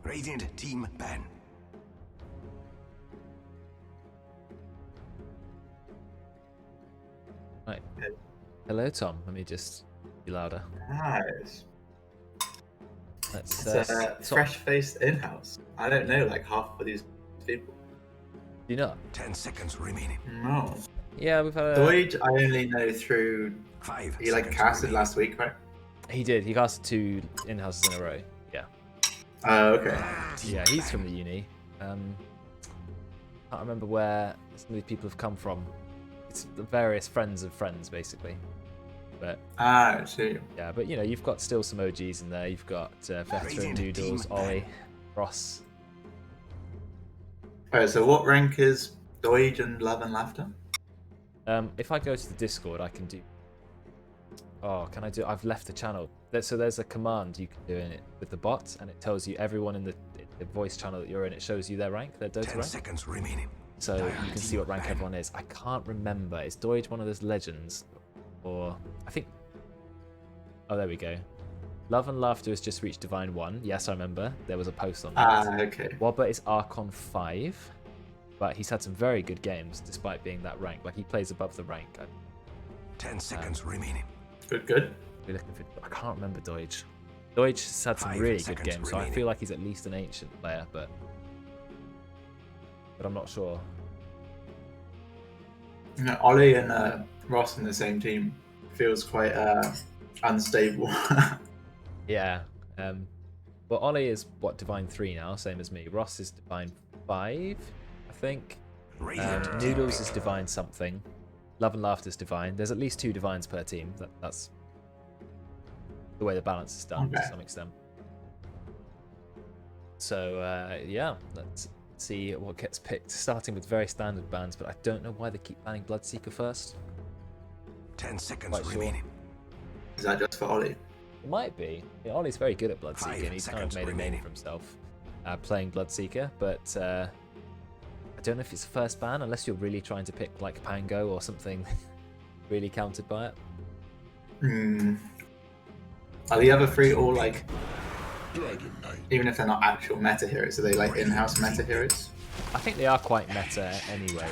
Radiant team ban. Right. Hello, Thom. Let me just be louder. Nice. Let's It's a fresh-faced in-house. I don't know like half of these people. Do you not? 10 seconds remaining. No. Yeah, we've had a... Doige I only know through... 5 He like seconds casted remaining. last week, right? He did. He casted 2 in-houses in a row. Yeah. Oh, okay. Yeah, he's from the uni. Can't remember where some of these people have come from. It's the various friends of friends, basically. But Ah, I see. yeah, but you know, you've got still some OGs in there. You've got Veteran, Radiant Noodles, team Ollie, Ross. Oh, so what rank is Doige and Love and Laughter? If I go to the Discord, I can do... Oh, can I do... I've left the channel. So there's a command you can do in it with the bot, and it tells you everyone in the voice channel that you're in. It shows you their rank, their Dota 10 rank. seconds remaining. So you can see what rank everyone is. I can't remember. Is Doige one of those legends? Or... I think... Oh, there we go. Love and Laughter has just reached Divine 1. Yes, I remember. There was a post on that. Ah, okay. Wobbert is Archon 5. But he's had some very good games despite being that rank. Like, he plays above the rank. 10 seconds remaining. Good, good. Be looking for... I can't remember Doige. Doige has had some 5 really good seconds games, so I remaining. feel like he's at least an ancient player, but I'm not sure. You know, Ollie and Ross in the same team feels quite unstable. Yeah. Well, Ollie is, what, Divine 3 now, same as me. Ross is Divine 5, I think. Radiant team Noodles picked. is Divine something. Love and Laughter is Divine. There's at least 2 Divines per team. That's the way the balance is done to Okay. some extent. So, yeah, let's see what gets picked. Starting with very standard bans, but I don't know why they keep banning Bloodseeker first. 10 seconds Quite sure. remaining. Is that just for Ollie? It might be. Yeah, Ollie's very good at 5 Bloodseeker, and he's kind of seconds made a name remaining. for himself playing Bloodseeker, but I don't know if it's the first ban, unless you're really trying to pick like Pango or something really countered by it. Hmm. Are the other 3 all like, even if they're not actual meta heroes, are they like in-house meta heroes? I think they are quite meta anyway.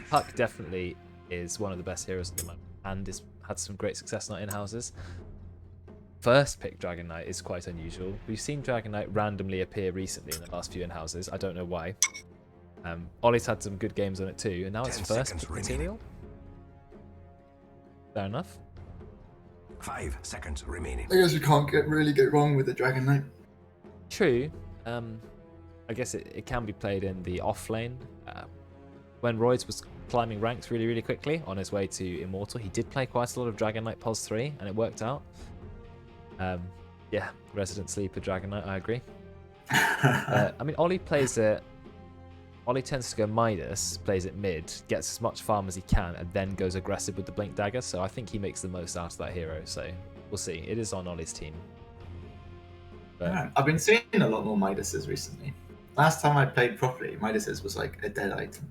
Puck definitely is one of the best heroes at the moment, and has had some great success in our in-houses. First pick Dragon Knight is quite unusual. We've seen Dragon Knight randomly appear recently in the last few in-houses. I don't know why. Ollie's had some good games on it too, and now it's 10 first seconds pick remaining. material. Fair enough. 5 seconds remaining. I guess you can't really go wrong with the Dragon Knight. True. I guess it can be played in the off lane. When Royds was climbing ranks really, really quickly on his way to Immortal, he did play quite a lot of Dragon Knight Pos 3, and it worked out. Yeah, Resident Sleeper Dragon Knight, I agree. I mean, Ollie plays it... Ollie tends to go Midas, plays it mid, gets as much farm as he can, and then goes aggressive with the Blink Dagger, so I think he makes the most out of that hero, so we'll see. It is on Ollie's team. But Yeah, I've been seeing a lot more Midases recently. Last time I played properly, Midases was like a dead item.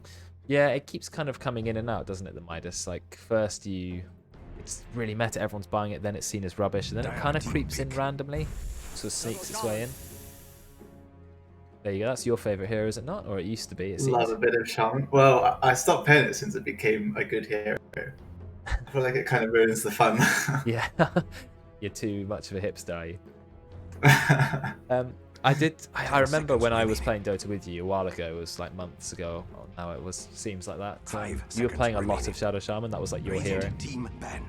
yeah, it keeps kind of coming in and out, doesn't it, the Midas? Like, first it's really meta, everyone's buying it, then it's seen as rubbish, and then it kind of creeps in randomly, sort of sneaks its way in. There you go, that's your favourite hero, is it not? Or it used to be, it seems. Love a bit of Shaman. Well, I stopped playing it since it became a good hero. I feel like it kind of ruins the fun. Yeah, you're too much of a hipster, are you? I remember when I was playing Dota with you a while ago, it was like months ago, or now it seems like that. 5 You were seconds playing a lot remaining. of Shadow Shaman, that was like your hero. Radiant team ban.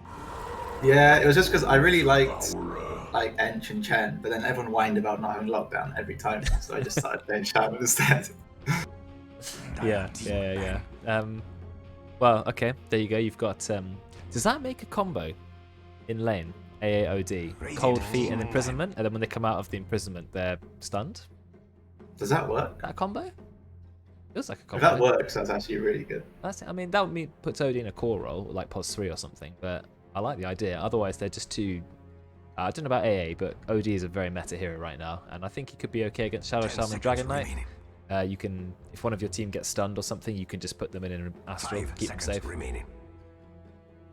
Yeah, it was just because I really liked like Ench and Chen, but then everyone whined about not having lockdown every time, so I just started playing Shaman instead. Yeah. Well, okay, there you go. You've got. Does that make a combo in lane? AAOD, cold feet and imprisonment, and then when they come out of the imprisonment, they're stunned. Does that work? That combo? Feels like a If combo. that works, that's actually really good. I mean, that would mean puts OD in a core role, like Pos 3 or something, but I like the idea. Otherwise, they're just too... I don't know about AA, but OD is a very meta hero right now, and I think he could be okay against Shadow 10 Shaman and seconds Dragon Knight. remaining. You can, if one of your team gets stunned or something, you can just put them in an Astral, 5 keep them seconds safe. remaining.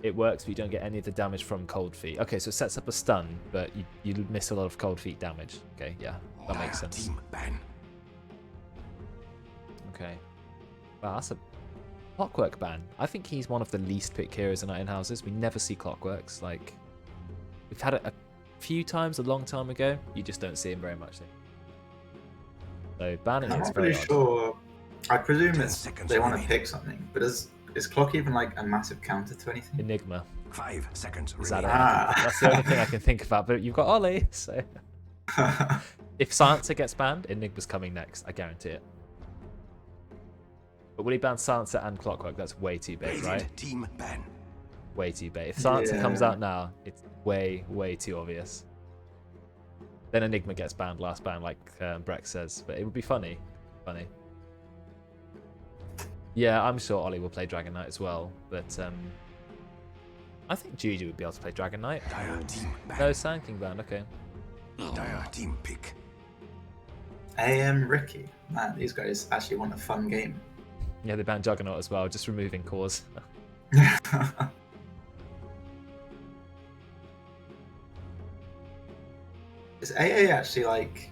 It works, but you don't get any of the damage from cold feet. Okay, so it sets up a stun, but you miss a lot of cold feet damage. Okay, yeah. That makes sense. Team ban. Okay. Wow, that's a Clockwork ban. I think he's one of the least picked heroes in our in-houses. We never see Clockworks. Like, we've had it a few times a long time ago. You just don't see him very much. So banning I'm is not very really odd. sure. I presume 10 it's seconds they want to remaining. pick something, but is Clock even like a massive counter to anything? Enigma. 5 seconds Is that it? remaining. Ah. That's the only thing I can think about. But you've got Ollie, so if Silencer gets banned, Enigma's coming next. I guarantee it. But will he ban Silencer and Clockwork? That's way too big, Radiant right? team ban. Way too big. If Silencer comes Yeah. out now, it's way, way too obvious. Then Enigma gets banned last ban, like Breck says. But it would be funny. Funny. Yeah, I'm sure Ollie will play Dragon Knight as well. But I think Juju would be able to play Dragon Knight. Dire team ban. No, Sand King banned. Okay. Dire team pick. AM Ricky. Man, these guys actually want a fun game. Yeah, they banned Juggernaut as well, just removing cores. Is AA actually like?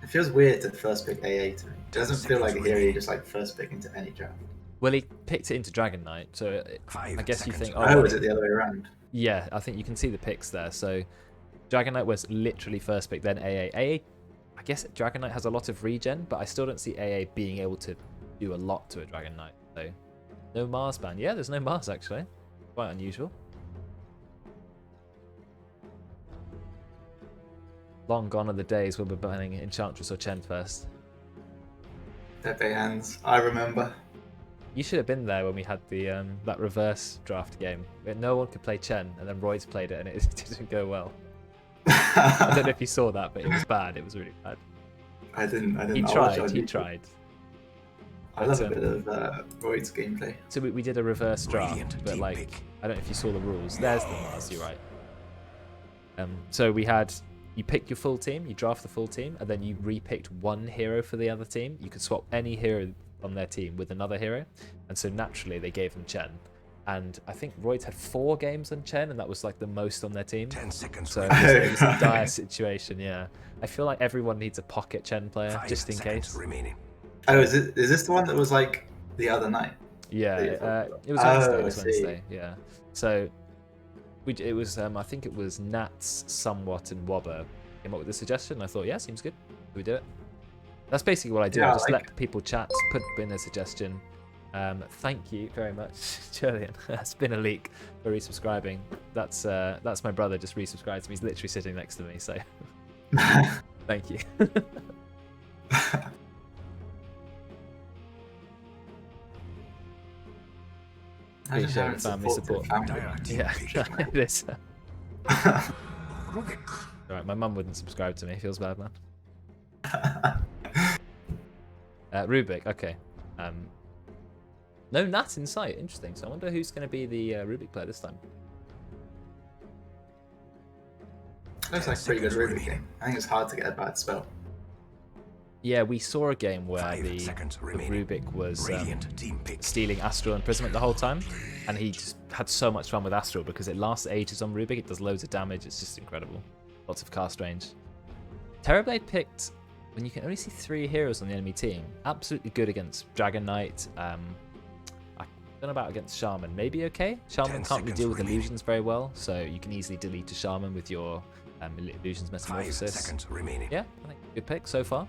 It feels weird to first pick AA to me. It doesn't feel like a hero you just like first pick into any draft. Well, he picked it into Dragon Knight, so 5 I guess you seconds think, Oh, well, is it the other way around? yeah, I think you can see the picks there. So Dragon Knight was literally first pick, then AA. AA, I guess Dragon Knight has a lot of regen, but I still don't see AA being able to do a lot to a Dragon Knight. So no Mars ban. Yeah, there's no Mars actually. Quite unusual. Long gone are the days when we're banning Enchantress or Chen first. Pepe hands. I remember. You should have been there when we had the that reverse draft game. Where no one could play Chen, and then Royds played it, and it didn't go well. I don't know if you saw that, but it was bad. It was really bad. I didn't. He I'll watch it tried. on He YouTube. tried. I love a bit of Royd's gameplay. So we did a reverse draft, Radiant but team like pick. I don't know if you saw the rules. There's the Mars. You're right. So we had you pick your full team, you draft the full team, and then you repicked one hero for the other team. You could swap any hero on their team with another hero, and so naturally they gave them Chen. And I think Royds had 4 games on Chen, and that was like the most on their team. 10 seconds So remaining. it was a dire situation. Yeah, I feel like everyone needs a pocket Chen player 5 just in seconds case. remaining. Oh, is this the one that was like the other night? Yeah, that you're talking about? it was Wednesday. Oh, It was I see. Wednesday. Yeah. So it was I think it was Nats, Somewhat, and Wobber came up with the suggestion. I thought, yeah, seems good. We do it. That's basically what I do. Yeah, I I just like let people chat, put in a suggestion. Thank you very much, Julian. That's been a leak for resubscribing. That's my brother just resubscribed to me. He's literally sitting next to me. So thank you. Imagine Appreciate having family support. family. Dire team Yeah, pick. it is. Alright, my mum wouldn't subscribe to me. Feels bad, man. Rubik, okay. No Nat in sight. Interesting. So I wonder who's going to be the Rubik player this time. Looks like a pretty good Rubik game. I think it's hard to get a bad spell. Yeah, we saw a game where 5 the seconds remaining. Rubik was Radiant team pick. stealing Astral Imprisonment the whole time, and he just had so much fun with Astral because it lasts ages on Rubik. It does loads of damage. It's just incredible. Lots of cast range. Terrorblade picked when you can only see 3 heroes on the enemy team. Absolutely good against Dragon Knight. I don't know about against Shaman. Maybe okay. Shaman 10 can't really seconds deal with remaining. illusions very well, so you can easily delete a Shaman with your illusions 5 metamorphosis. seconds remaining. Yeah, I think good pick so far.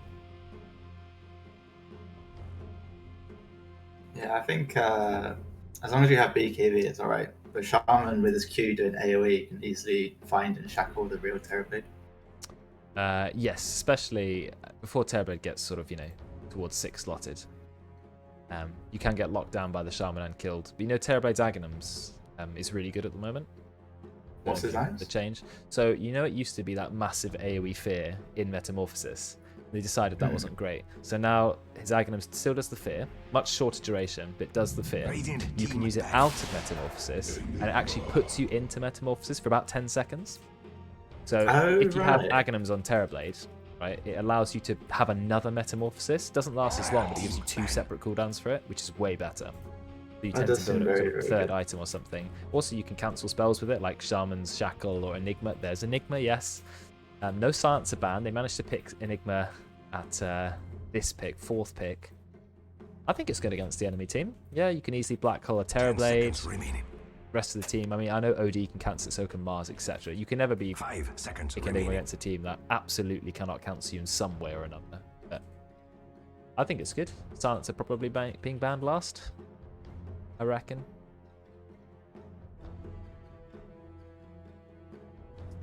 Yeah, I think as long as you have BKB, it's alright. But Shaman with his Q doing AoE can easily find and shackle the real Terrorblade. Yes, especially before Terrorblade gets sort of, towards 6 slotted. You can get locked down by the Shaman and killed. But Terrorblade's Aghanim's is really good at the moment. What's his name? The change. So, it used to be that massive AoE fear in Metamorphosis. They decided that wasn't great. So now his Aghanim still does the fear, much shorter duration, but it does the fear. Radiant You can team use it back. out of Metamorphosis, and it actually puts you into Metamorphosis for about 10 seconds. So Oh, if you have right. Aghanims on Terrorblade, right, it allows you to have another Metamorphosis. Doesn't last as long, but it gives you 2 separate cooldowns for it, which is way better. So you That tend does to build seem up very, to a very third good. item or something. Also, you can cancel spells with it, like Shaman's Shackle or Enigma. There's Enigma, yes. No Silencer ban. They managed to pick Enigma at this pick, 4th pick. I think it's good against the enemy team. Yeah, you can easily Black Hole a 10 seconds Terrorblade. remaining. Rest of the team, I mean, I know OD can cancel it, so can Mars, etc. You can never be 5 seconds picking remaining. against a team that absolutely cannot cancel you in some way or another. But I think it's good. Silencer probably being banned last, I reckon.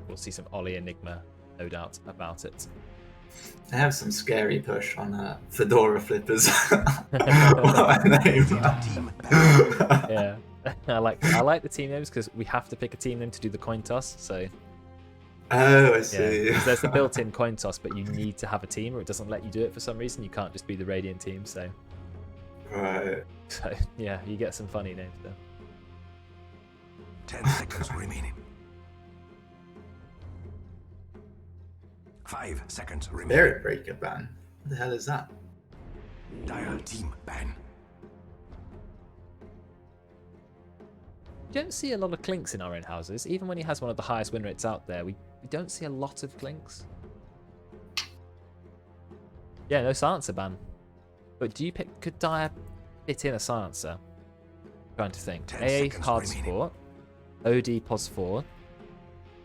We'll see some Ollie Enigma, no doubt about it. They have some scary push on Fedora flippers. What a name. Team ban. Yeah, I like the team names because we have to pick a team name to do the coin toss. So Oh, I yeah, see. 'cause there's the built-in coin toss, but you need to have a team, or it doesn't let you do it for some reason. You can't just be the Radiant team. So Right. yeah, you get some funny names there. 10 seconds remaining. 5 seconds remaining. Spirit Breaker ban. What the hell is that? Dire team ban. You don't see a lot of clinks in our own houses. Even when he has one of the highest win rates out there, we don't see a lot of clinks. Yeah, no silencer ban. But do you pick? Could Dire fit in a silencer? Trying to think. 10 AA seconds hard remaining. support. OD pos 4.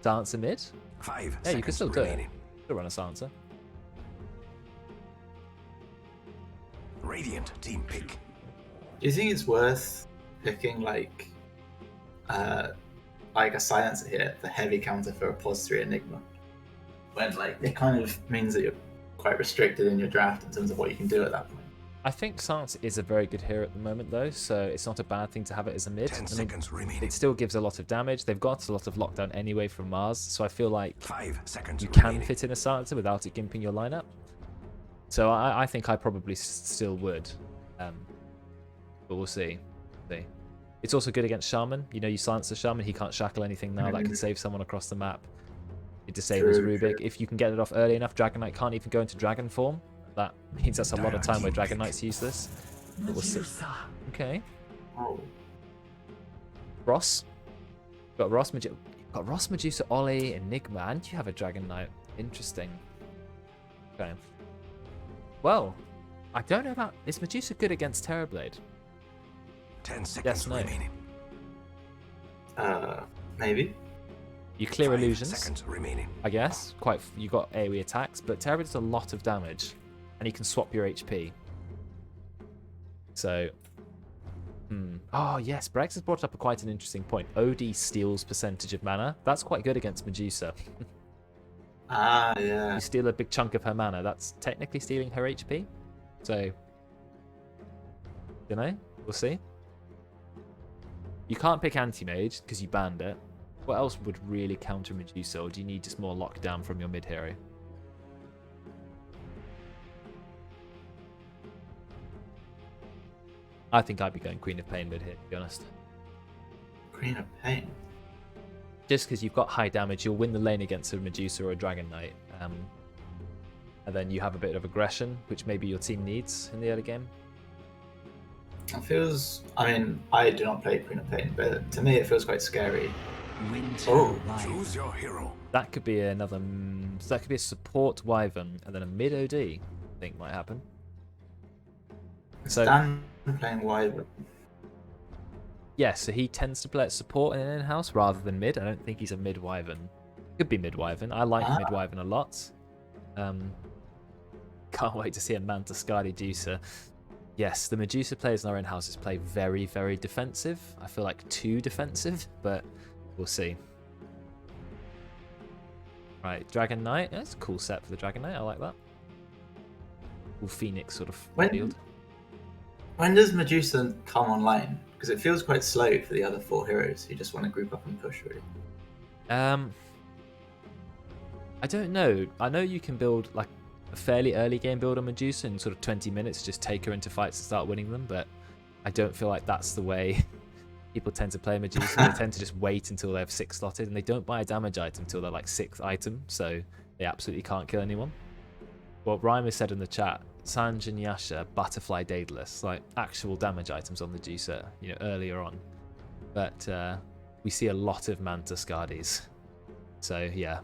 Silencer mid. 5 Yeah, seconds you can still do it. remaining. Still run a silencer. Radiant team pick. Do you think it's worth picking like a silencer here, the heavy counter for a pos 3 Enigma? When like it kind of means that you're quite restricted in your draft in terms of what you can do at that point. I think silencer is a very good hero at the moment though, so it's not a bad thing to have it as a mid. 10 I mean, seconds remaining. it still gives a lot of damage. They've got a lot of lockdown anyway from Mars, so I feel like 5 seconds you can remaining. fit in a silencer without it gimping your lineup. So I think I probably still would, but we'll see. It's also good against Shaman. You know, you silence the Shaman, he can't shackle anything now. That can save someone across the map. It disables True, Rubik. true. If you can get it off early enough, Dragon Knight can't even go into Dragon form. That means that's a lot of time where Dragon Knight's useless. But we'll see. Okay. Oh. Ross. Got Ross Medusa, Ollie, Enigma, and you have a Dragon Knight. Interesting. Okay. Well, I don't know about... Is Medusa good against Terrorblade? 10 seconds Yes, no. remaining. Maybe. You clear 5 illusions, seconds remaining. I guess. You got AoE attacks, but Terrorblade does a lot of damage, and you can swap your HP. So... Oh, yes. Brex has brought up quite an interesting point. OD steals percentage of mana. That's quite good against Medusa. Ah, yeah. You steal a big chunk of her mana. That's technically stealing her HP. So, you know, we'll see. You can't pick Anti-Mage because you banned it. What else would really counter Medusa, or do you need just more lockdown from your mid-hero? I think I'd be going Queen of Pain mid here, to be honest. Queen of Pain. Just because you've got high damage, you'll win the lane against a Medusa or a Dragon Knight. And then you have a bit of aggression, which maybe your team needs in the early game. It feels... I mean, I do not play Queen of Pain, but to me it feels quite scary. Oh. Choose your hero. That could be another... So that could be a support Wyvern, and then a mid OD, I think might happen. So, Dan playing Wyvern. yeah, so he tends to play at support in an in-house rather than mid. I don't think he's a mid Wyvern. Could be mid Wyvern. I like mid Wyvern a lot. Can't wait to see a Manta Skadi Medusa. Yes, the Medusa players in our in-houses play very, very defensive. I feel like too defensive, but we'll see. Right, Dragon Knight. That's a cool set for the Dragon Knight. I like that. Cool Phoenix sort of field. When does Medusa come online? Because it feels quite slow for the other 4 heroes who just want to group up and push, really. I don't know. I know you can build like a fairly early game build on Medusa in sort of 20 minutes, just take her into fights and start winning them, but I don't feel like that's the way people tend to play Medusa. They tend to just wait until they have 6 slotted, and they don't buy a damage item until they're like 6th item, so they absolutely can't kill anyone. Well, Ryan has said in the chat, Sanj and Yasha, Butterfly Daedalus, like actual damage items on Medusa, you know, earlier on. But we see a lot of Manta Skadis. So yeah,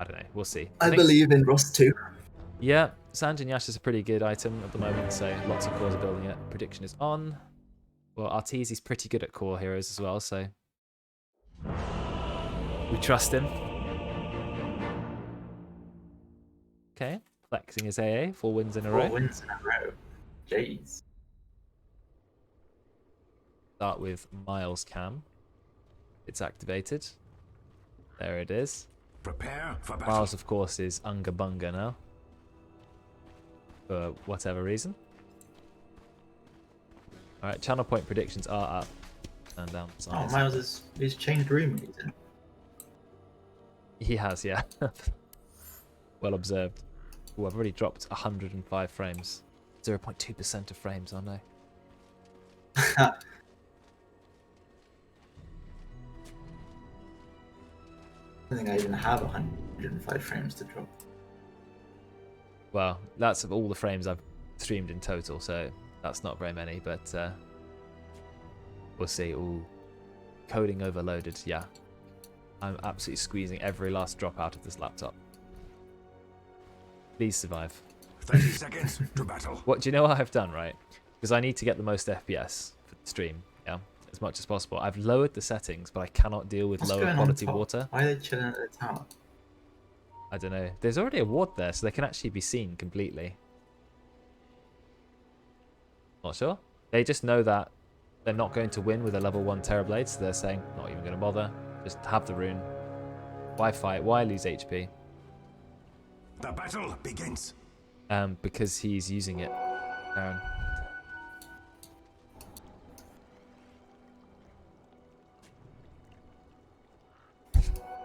I don't know. We'll see. I think believe in Ross too. Yeah, Sanjin Yash is a pretty good item at the moment, so lots of cores are building it. Prediction is on. Well, Arteezy's pretty good at core heroes as well, so we trust him. Okay, flexing his AA, 4 wins in a row. 4 wins in a row. Jeez. Start with Miles Cam. It's activated. There it is. Prepare for battle. Miles, of course, is Unga Bunga now. For whatever reason. Alright, channel point predictions are up and down. Oh, Miles he's changed room reason. He has, yeah. Well observed. Oh, I've already dropped 105 frames. 0.2% of frames, oh no. I don't think I even have 105 frames to drop. Well, that's of all the frames I've streamed in total, so that's not very many, but we'll see. Ooh, coding overloaded, yeah. I'm absolutely squeezing every last drop out of this laptop. Please survive. 30 seconds to battle. What do you know what I've done, right? Because I need to get the most FPS for the stream, yeah, as much as possible. I've lowered the settings, but I cannot deal with What's lower going on quality top? water. Why are they chilling at the tower? I don't know. There's already a ward there, so they can actually be seen completely. Not sure. They just know that they're not going to win with a level 1 Terrorblade, so they're saying, not even going to bother. Just have the rune. Why fight? Why lose HP? The battle begins. Because he's using it, Aaron.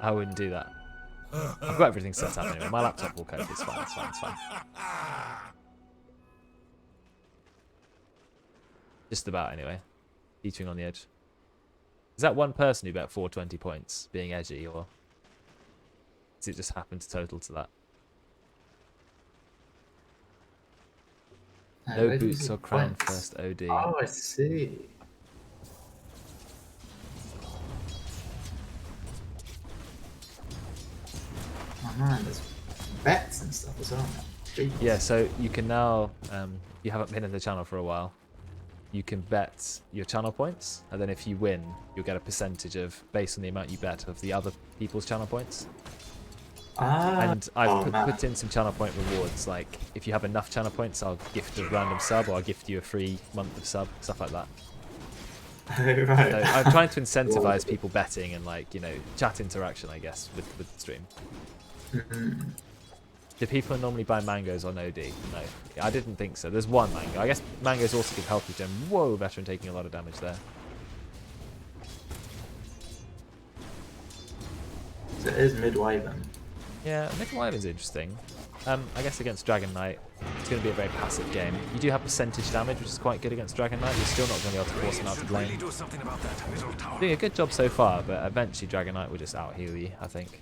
I wouldn't do that. I've got everything set up anyway. My laptop will cope. It's fine, it's fine, it's fine. Just about, anyway. Teetering on the edge. Is that one person who bet 420 points being edgy, or does it just happen to total to that? No boots or crown first OD. Oh, I see. Oh man, there's bets and stuff as well now. Jeez. Yeah, so you can now, you haven't been in the channel for a while, you can bet your channel points, and then if you win, you'll get a percentage of, based on the amount you bet, of the other people's channel points. And I've put in some channel point rewards, like if you have enough channel points, I'll gift a random sub, or I'll gift you a free month of sub, stuff like that. Right. So I'm trying to incentivize people betting and, like, you know, chat interaction, I guess, with the stream. Do people normally buy mangoes on OD? No, I didn't think so. There's one mango. I guess mangoes also give health regen. Whoa, veteran taking a lot of damage there. So it is mid-wyvern. Yeah, Wyvern's interesting. I guess against Dragon Knight, it's going to be a very passive game. You do have percentage damage, which is quite good against Dragon Knight. You're still not going to be able to force him out of lane. Do something about that middle tower. Doing a good job so far, but eventually Dragon Knight will just out-heal you, I think.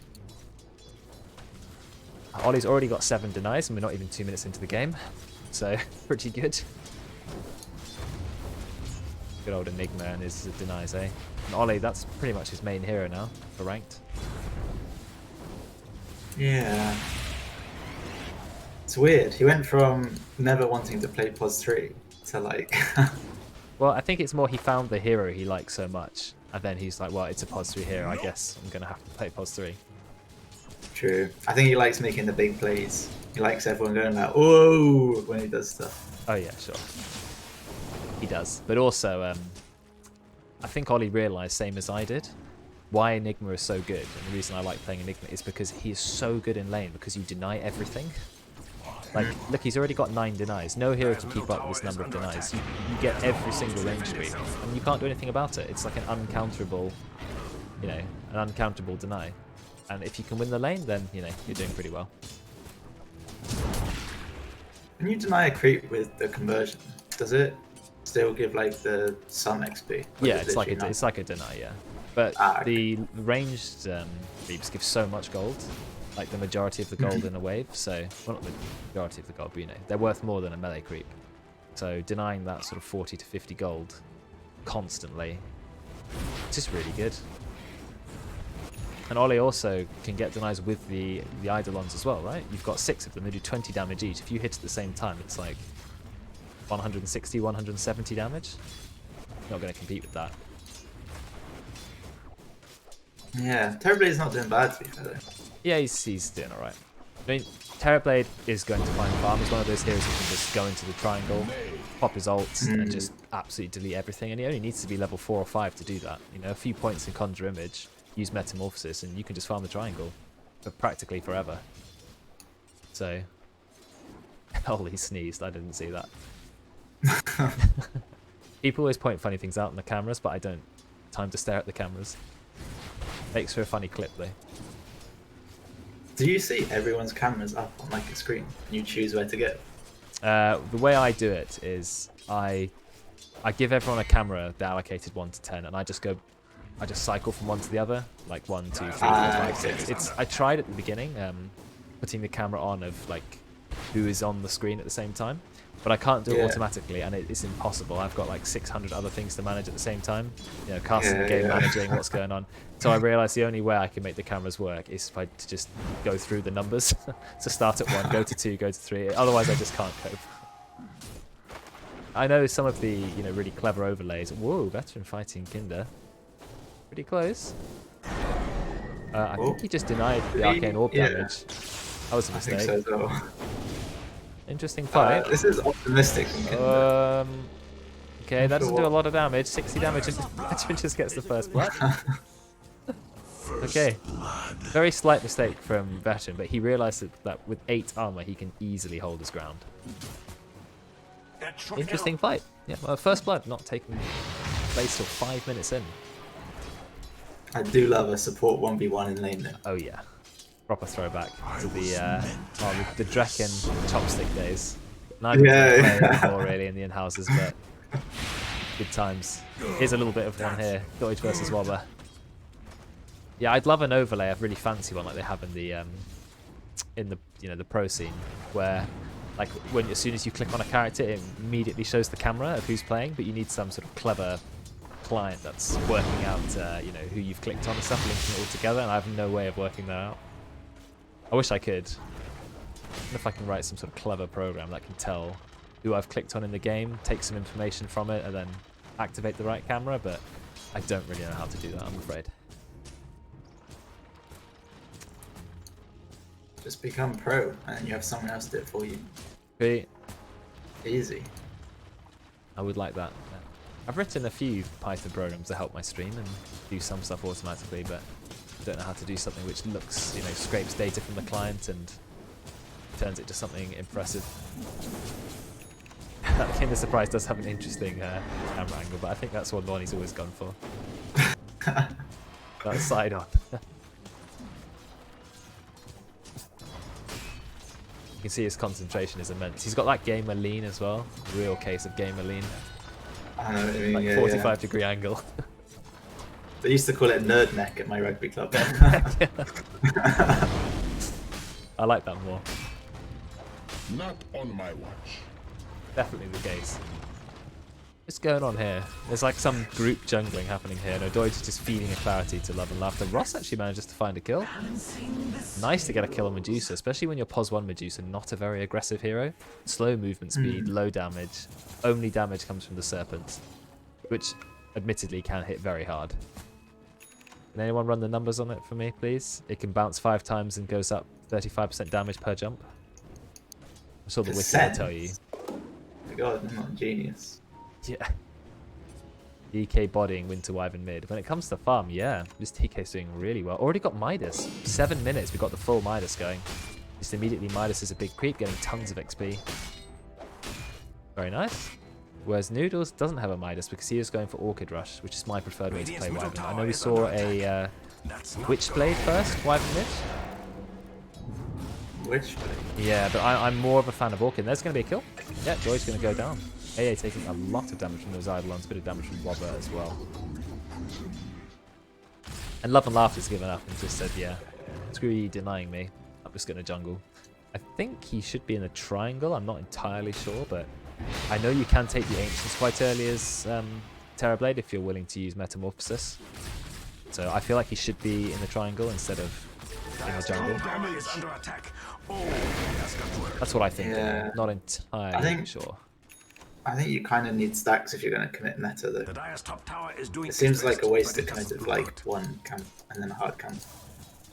Ollie's already got 7 denies, and we're not even 2 minutes into the game. So, pretty good. Good old Enigma and his denies, eh? And Ollie, that's pretty much his main hero now, for ranked. Yeah. It's weird. He went from never wanting to play POS 3 to like... Well, I think it's more he found the hero he likes so much, and then he's like, well, it's a POS 3 hero, I guess I'm going to have to play POS 3. True. I think he likes making the big plays. He likes everyone going like, whoa, when he does stuff. Oh yeah, sure. He does. But also, I think Ollie realised, same as I did, why Enigma is so good. And the reason I like playing Enigma is because he is so good in lane, because you deny everything. Like, look, he's already got 9 denies. No hero can keep up with this number of denies. You get every single range creep, and you can't do anything about it. It's like an uncounterable, you know, an uncounterable deny. And if you can win the lane, then, you know, you're doing pretty well. When you deny a creep with the conversion, does it still give like the some XP? Yeah, it's like a deny, yeah. But the ranged creeps give so much gold, like the majority of the gold in a wave. So, well, not the majority of the gold, but you know, they're worth more than a melee creep. So denying that sort of 40 to 50 gold constantly, it's just really good. And Ollie also can get denies with the Eidolons as well, right? You've got 6 of them. They do 20 damage each. If you hit at the same time, it's like 160, 170 damage. Not going to compete with that. Yeah, Terrorblade's not doing bad to be fair though. Yeah, he's doing alright. I mean, Terrorblade is going to find farm. He's one of those heroes who can just go into the triangle, pop his ult, and just absolutely delete everything. And he only needs to be level 4 or 5 to do that. You know, a few points in Conjure Image, use Metamorphosis, and you can just farm the triangle for practically forever. So, holy sneezed, I didn't see that. People always point funny things out on the cameras, but I don't have time to stare at the cameras. Makes for a funny clip though. Do you see everyone's cameras up on like a screen and you choose where to go? The way I do it is I give everyone a camera, the allocated 1 to 10, and I just cycle from one to the other, like 1, 2, 3, 4, 5, 6. I tried at the beginning, putting the camera on of like who is on the screen at the same time, but I can't do it automatically, and it's impossible. I've got like 600 other things to manage at the same time, you know, casting the game, managing what's going on. So I realised the only way I can make the cameras work is if I just go through the numbers. So start at 1, go to 2, go to 3. Otherwise, I just can't cope. I know some of the really clever overlays. Whoa, veteran fighting Kinder. Pretty close. I think he just denied the arcane orb damage. That was a mistake. I think so as well. Interesting fight. This is optimistic. Okay, that doesn't do a lot of damage. 60 damage and veteran just gets the first blood. Okay, very slight mistake from Veteran, but he realised that with 8 armor he can easily hold his ground. Interesting fight. Yeah, well, first blood not taking place till 5 minutes in. I do love a support 1v1 in lane though. Oh yeah, proper throwback to the Draken chopstick days. Neither played before really in the in-houses, but good times. Here's a little bit of one here. Deutsch versus Wobber. Yeah, I'd love an overlay, a really fancy one like they have in the pro scene, where like as soon as you click on a character, it immediately shows the camera of who's playing, but you need some sort of clever client that's working out who you've clicked on and stuff, linking it all together, and I have no way of working that out. I wish I could. I wonder if I can write some sort of clever program that can tell who I've clicked on in the game, take some information from it, and then activate the right camera, but I don't really know how to do that, I'm afraid. Just become pro, and you have someone else do it for you. Great. Easy. I would like that. Yeah. I've written a few Python programs to help my stream and do some stuff automatically, but I don't know how to do something which looks, scrapes data from the client and turns it to something impressive. That Kinder Surprise does have an interesting camera angle, but I think that's what Lonnie's always gone for. That side on. You can see his concentration is immense. He's got that gamer lean as well. Real case of gamer lean. I know what you mean, like 45-degree angle. They used to call it nerd neck at my rugby club. I like that more. Not on my watch. Definitely the case. What's going on here? There's like some group jungling happening here. No, Deutsch is just feeding a clarity to Love and Laughter. Ross actually manages to find a kill. Nice to get a kill on Medusa, especially when you're POS 1 Medusa, not a very aggressive hero. Slow movement speed, low damage. Only damage comes from the Serpent, which admittedly can hit very hard. Can anyone run the numbers on it for me, please? It can bounce 5 times and goes up 35% damage per jump. I saw the wiki will tell you. Oh my god, I'm not a genius. Yeah. DK bodying Winter Wyvern mid. When it comes to farm, yeah, this TK's doing really well. Already got Midas. 7 minutes, we got the full Midas going. Just immediately Midas is a big creep, getting tons of XP. Very nice. Whereas Noodles doesn't have a Midas because he is going for Orchid Rush, which is my preferred way to play Wyvern. I know we saw a Witchblade first, Wyvern mid. Witchblade? Yeah, but I'm more of a fan of Orchid. There's going to be a kill. Yeah, Joy's going to go down. AA taking a lot of damage from those Eidolons, a bit of damage from Wobber as well. And Love and Laughter's given up and just said, yeah, screw you denying me. I'm just going to jungle. I think he should be in a triangle. I'm not entirely sure, but I know you can take the Ancients quite early as Terrorblade if you're willing to use Metamorphosis. So I feel like he should be in the triangle instead of in the jungle. Family is under attack. Oh, yes, got That's what I think. Yeah. Not entirely think- sure. I think you kind of need stacks if you're going to commit meta, though. The Dire's top tower is doing It seems its like a best, waste but to it commit doesn't with look like good. one camp and then a hard camp.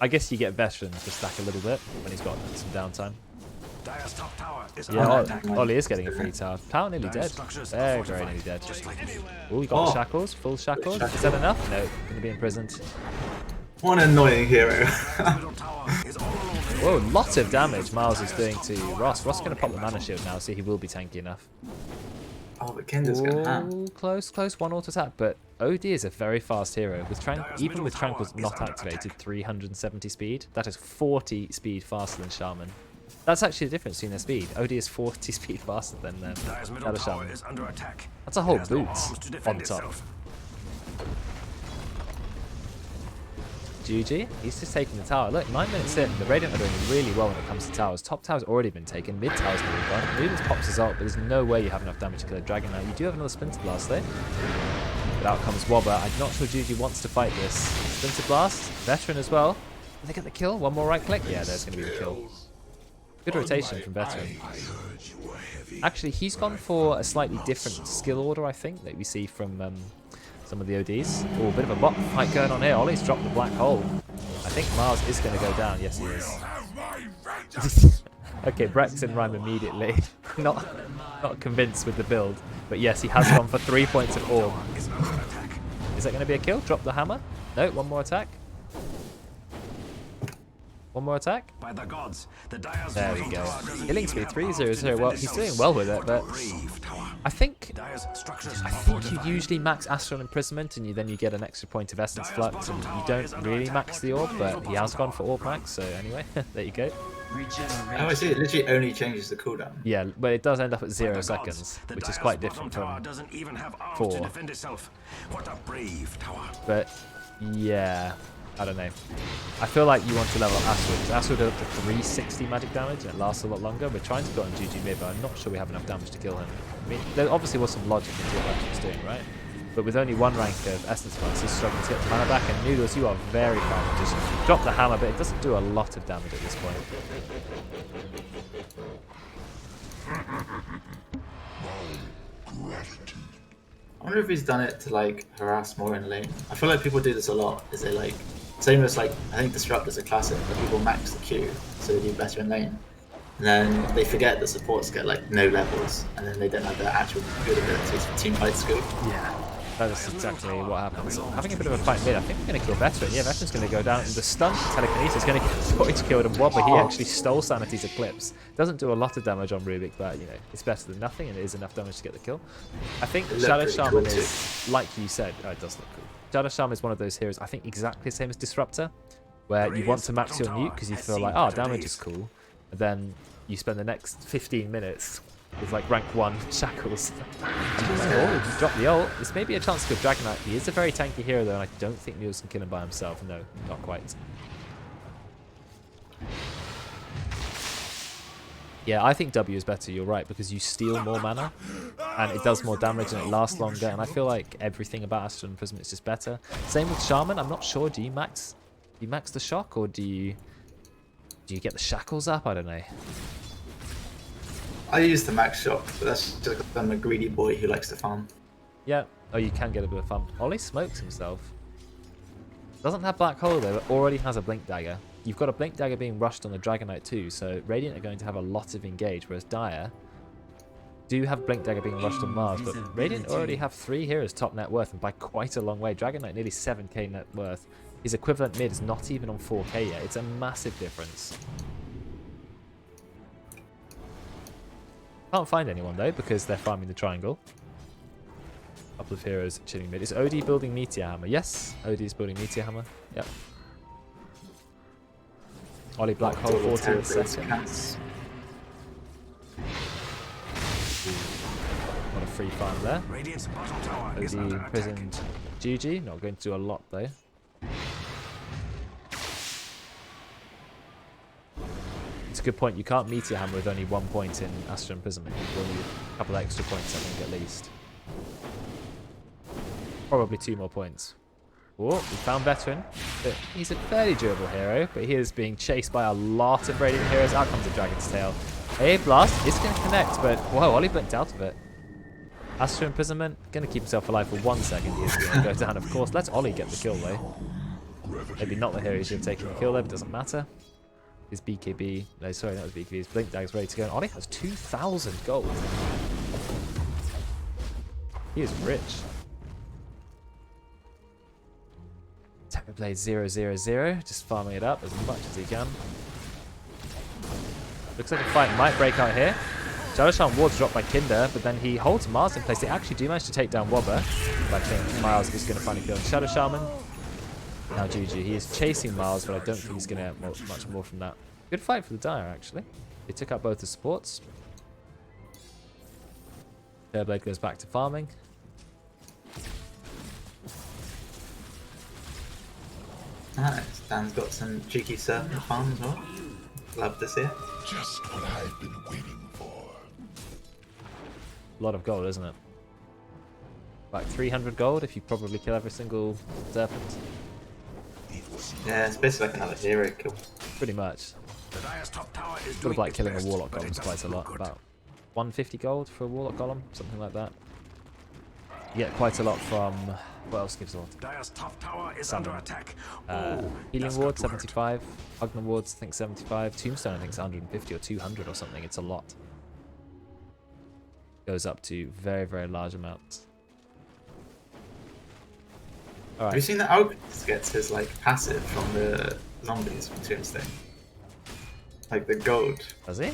I guess you get veterans to stack a little bit when he's got some downtime. Dire's top tower is Yeah, under Oh, attack. Ollie is getting a free tower. Power nearly Dire's dead. structures are Very, fortified, very nearly dead. just like me. Oh, we got Oh. shackles, full shackles. Is Shackles. that enough? No, gonna be imprisoned. What an annoying hero. Middle tower is all alone. Whoa, lot of damage Miles is doing to Ross. Ross gonna pop the mana shield now, so he will be tanky enough. Oh, but Kinder's going to ham. Ooh, close, close, one auto attack. But OD is a very fast hero. With Dire's even middle with tower Tranquil's is not under activated, attack. 370 speed. That is 40 speed faster than Shaman. That's actually the difference between their speed. OD is 40 speed faster than Dire's middle Shadow tower Shaman. is under attack. That's a whole It has no boot arms to on defend top. itself. GG. He's just taking the tower. Look, 9 minutes in. The Radiant are doing really well when it comes to towers. Top tower's already been taken. Mid tower's nearly gone. Ludens pops his ult, but there's no way you have enough damage to kill a Dragon Knight. You do have another Splinter Blast though. But out comes Wobber. I'm not sure GG wants to fight this. Splinter Blast. Veteran as well. Did they get the kill? One more right click? Yeah, there's going to be the kill. Good rotation from Veteran. Actually, he's gone for a slightly different skill order, I think, that we see from some of the ODs. Oh, a bit of a bot fight going on here. Ollie's dropped the black hole. I think Mars is going to go down. Yes, he is. Okay, Breck's in rhyme immediately. not convinced with the build. But yes, he has gone for 3 points of orb. Is under attack. Is that going to be a kill? Drop the hammer? No, one more attack. One more attack. By the gods, the Dire's There we middle go. tower doesn't Killing even speed have 3-0-0. arms to Well, defend he's doing itself. well with it, What a but brave tower. I think Dire's structures I are think you fortified. usually max Astral Imprisonment and then you get an extra point of Essence Flux and you don't really max the Orb, but he has gone for Orb max, so anyway, there you go. Oh, I see. It literally only changes the cooldown. Yeah, but it does end up at By 0 the seconds, gods, the which is Dire's quite bottom different tower from... doesn't even have arms 4. to defend itself. What a brave tower. But, yeah, I don't know. I feel like you want to level up Astral, because Astral does up to 360 magic damage and it lasts a lot longer. We're trying to put on GG mid, but I'm not sure we have enough damage to kill him. I mean, there obviously was some logic into what Astral was doing, right? But with only 1 rank of Essence Flux, he's struggling to get the mana back, and Noodles, you are very fine. Just drop the hammer, but it doesn't do a lot of damage at this point. I wonder if he's done it to like harass more in lane. I feel like people do this a lot. Is they like same as like I think Disrupt is a classic where people max the Q so they do better in lane. And then they forget that supports get like no levels and then they don't have their actual good abilities for team fight skill. Yeah. That is exactly what happens. Having a bit of a fight mid, I think we're going to kill Veteran. Yeah, Veteran's going to go down, and the stun telekinesis is going to get Void killed, and Wobber, he actually stole Sanity's Eclipse. Doesn't do a lot of damage on Rubik, but, you know, it's better than nothing, and it is enough damage to get the kill. I think It Shadow looked pretty Shaman cool is, like you said, it does look cool. Shadow Shaman is one of those heroes, I think exactly the same as Disruptor, where you want to max your nuke because you feel like, oh, damage is cool, and then you spend the next 15 minutes with like rank 1 shackles. Oh, you drop the ult. This may be a chance to kill Dragon Knight. He is a very tanky hero though, and I don't think Niels can kill him by himself. No, not quite. Yeah, I think W is better, you're right, because you steal more mana, and it does more damage and it lasts longer, and I feel like everything about Astral Imprisonment is just better. Same with Shaman, I'm not sure, do you max the shock, or do you get the shackles up? I don't know. I use the max shot, but that's just because I'm a greedy boy who likes to farm. Yeah. Oh, you can get a bit of fun. Ollie smokes himself. Doesn't have Black Hole though, but already has a Blink Dagger. You've got a Blink Dagger being rushed on the Dragon Knight too, so Radiant are going to have a lot of engage, whereas Dire do have Blink Dagger being rushed on Mars, but Radiant already have 3 heroes top net worth, and by quite a long way. Dragon Knight nearly 7k net worth. His equivalent mid is not even on 4k yet. It's a massive difference. Can't find anyone though because they're farming the triangle. Couple of heroes chilling mid. Is OD building Meteor Hammer? Yes, OD is building Meteor Hammer. Yep. Ollie Black Hole 14 seconds. What a free farm there. Radiant's bottom tower is OD under attack. imprisoned GG. Not going to do a lot though. It's a good point. You can't Meteor Hammer with only 1 point in Astral Imprisonment. You will need a couple of extra points, I think, at least. Probably 2 more points. Oh, we found Veteran. But he's a fairly durable hero, but he is being chased by a lot of Radiant heroes. Out comes the Dragon's Tail. A blast is going to connect, but whoa, Ollie blinked out of it. Astro Imprisonment, going to keep himself alive for 1 second. He is going to go down, of course. Let's Ollie get the kill, though. Maybe not the hero who should have taken the kill there, but doesn't matter. His BKB, no, sorry, not his BKB. His Blink Dag's ready to go. And Ollie has 2,000 gold. He is rich. Terrorblade 000, just farming it up as much as he can. Looks like a fight might break out here. Shadow Shaman ward's dropped by Kinder, but then he holds Mars in place. They actually do manage to take down Wobber. But I think Miles is going to finally kill Shadow Shaman. Now GG. He is chasing Miles, but I don't think he's going to get much more from that. Good fight for the Dire, actually. They took out both the supports. Terrorblade goes back to farming. Nice. Dan's got some cheeky serpent farm as well. Love to see it. Just what I've been waiting for. A lot of gold, isn't it? Like 300 gold if you probably kill every single serpent. Yeah, it's basically like another hero kill. Pretty much. The Dire's top tower is Sort doing of like its killing a best, Warlock but Golem it quite a doesn't lot. look good. About 150 gold for a Warlock Golem, something like that. You get quite a lot from... What else gives a lot? Dire's top tower is Summon. under attack. Oh, Healing that's Ward, got to hurt. 75. Hugna Wards, I think 75. Tombstone, I think it's 150 or 200 or something. It's a lot. Goes up to very, very large amounts. Have you Alright. seen that Alchemist gets his like passive from the zombies from Tombstone? Like the gold. Does he?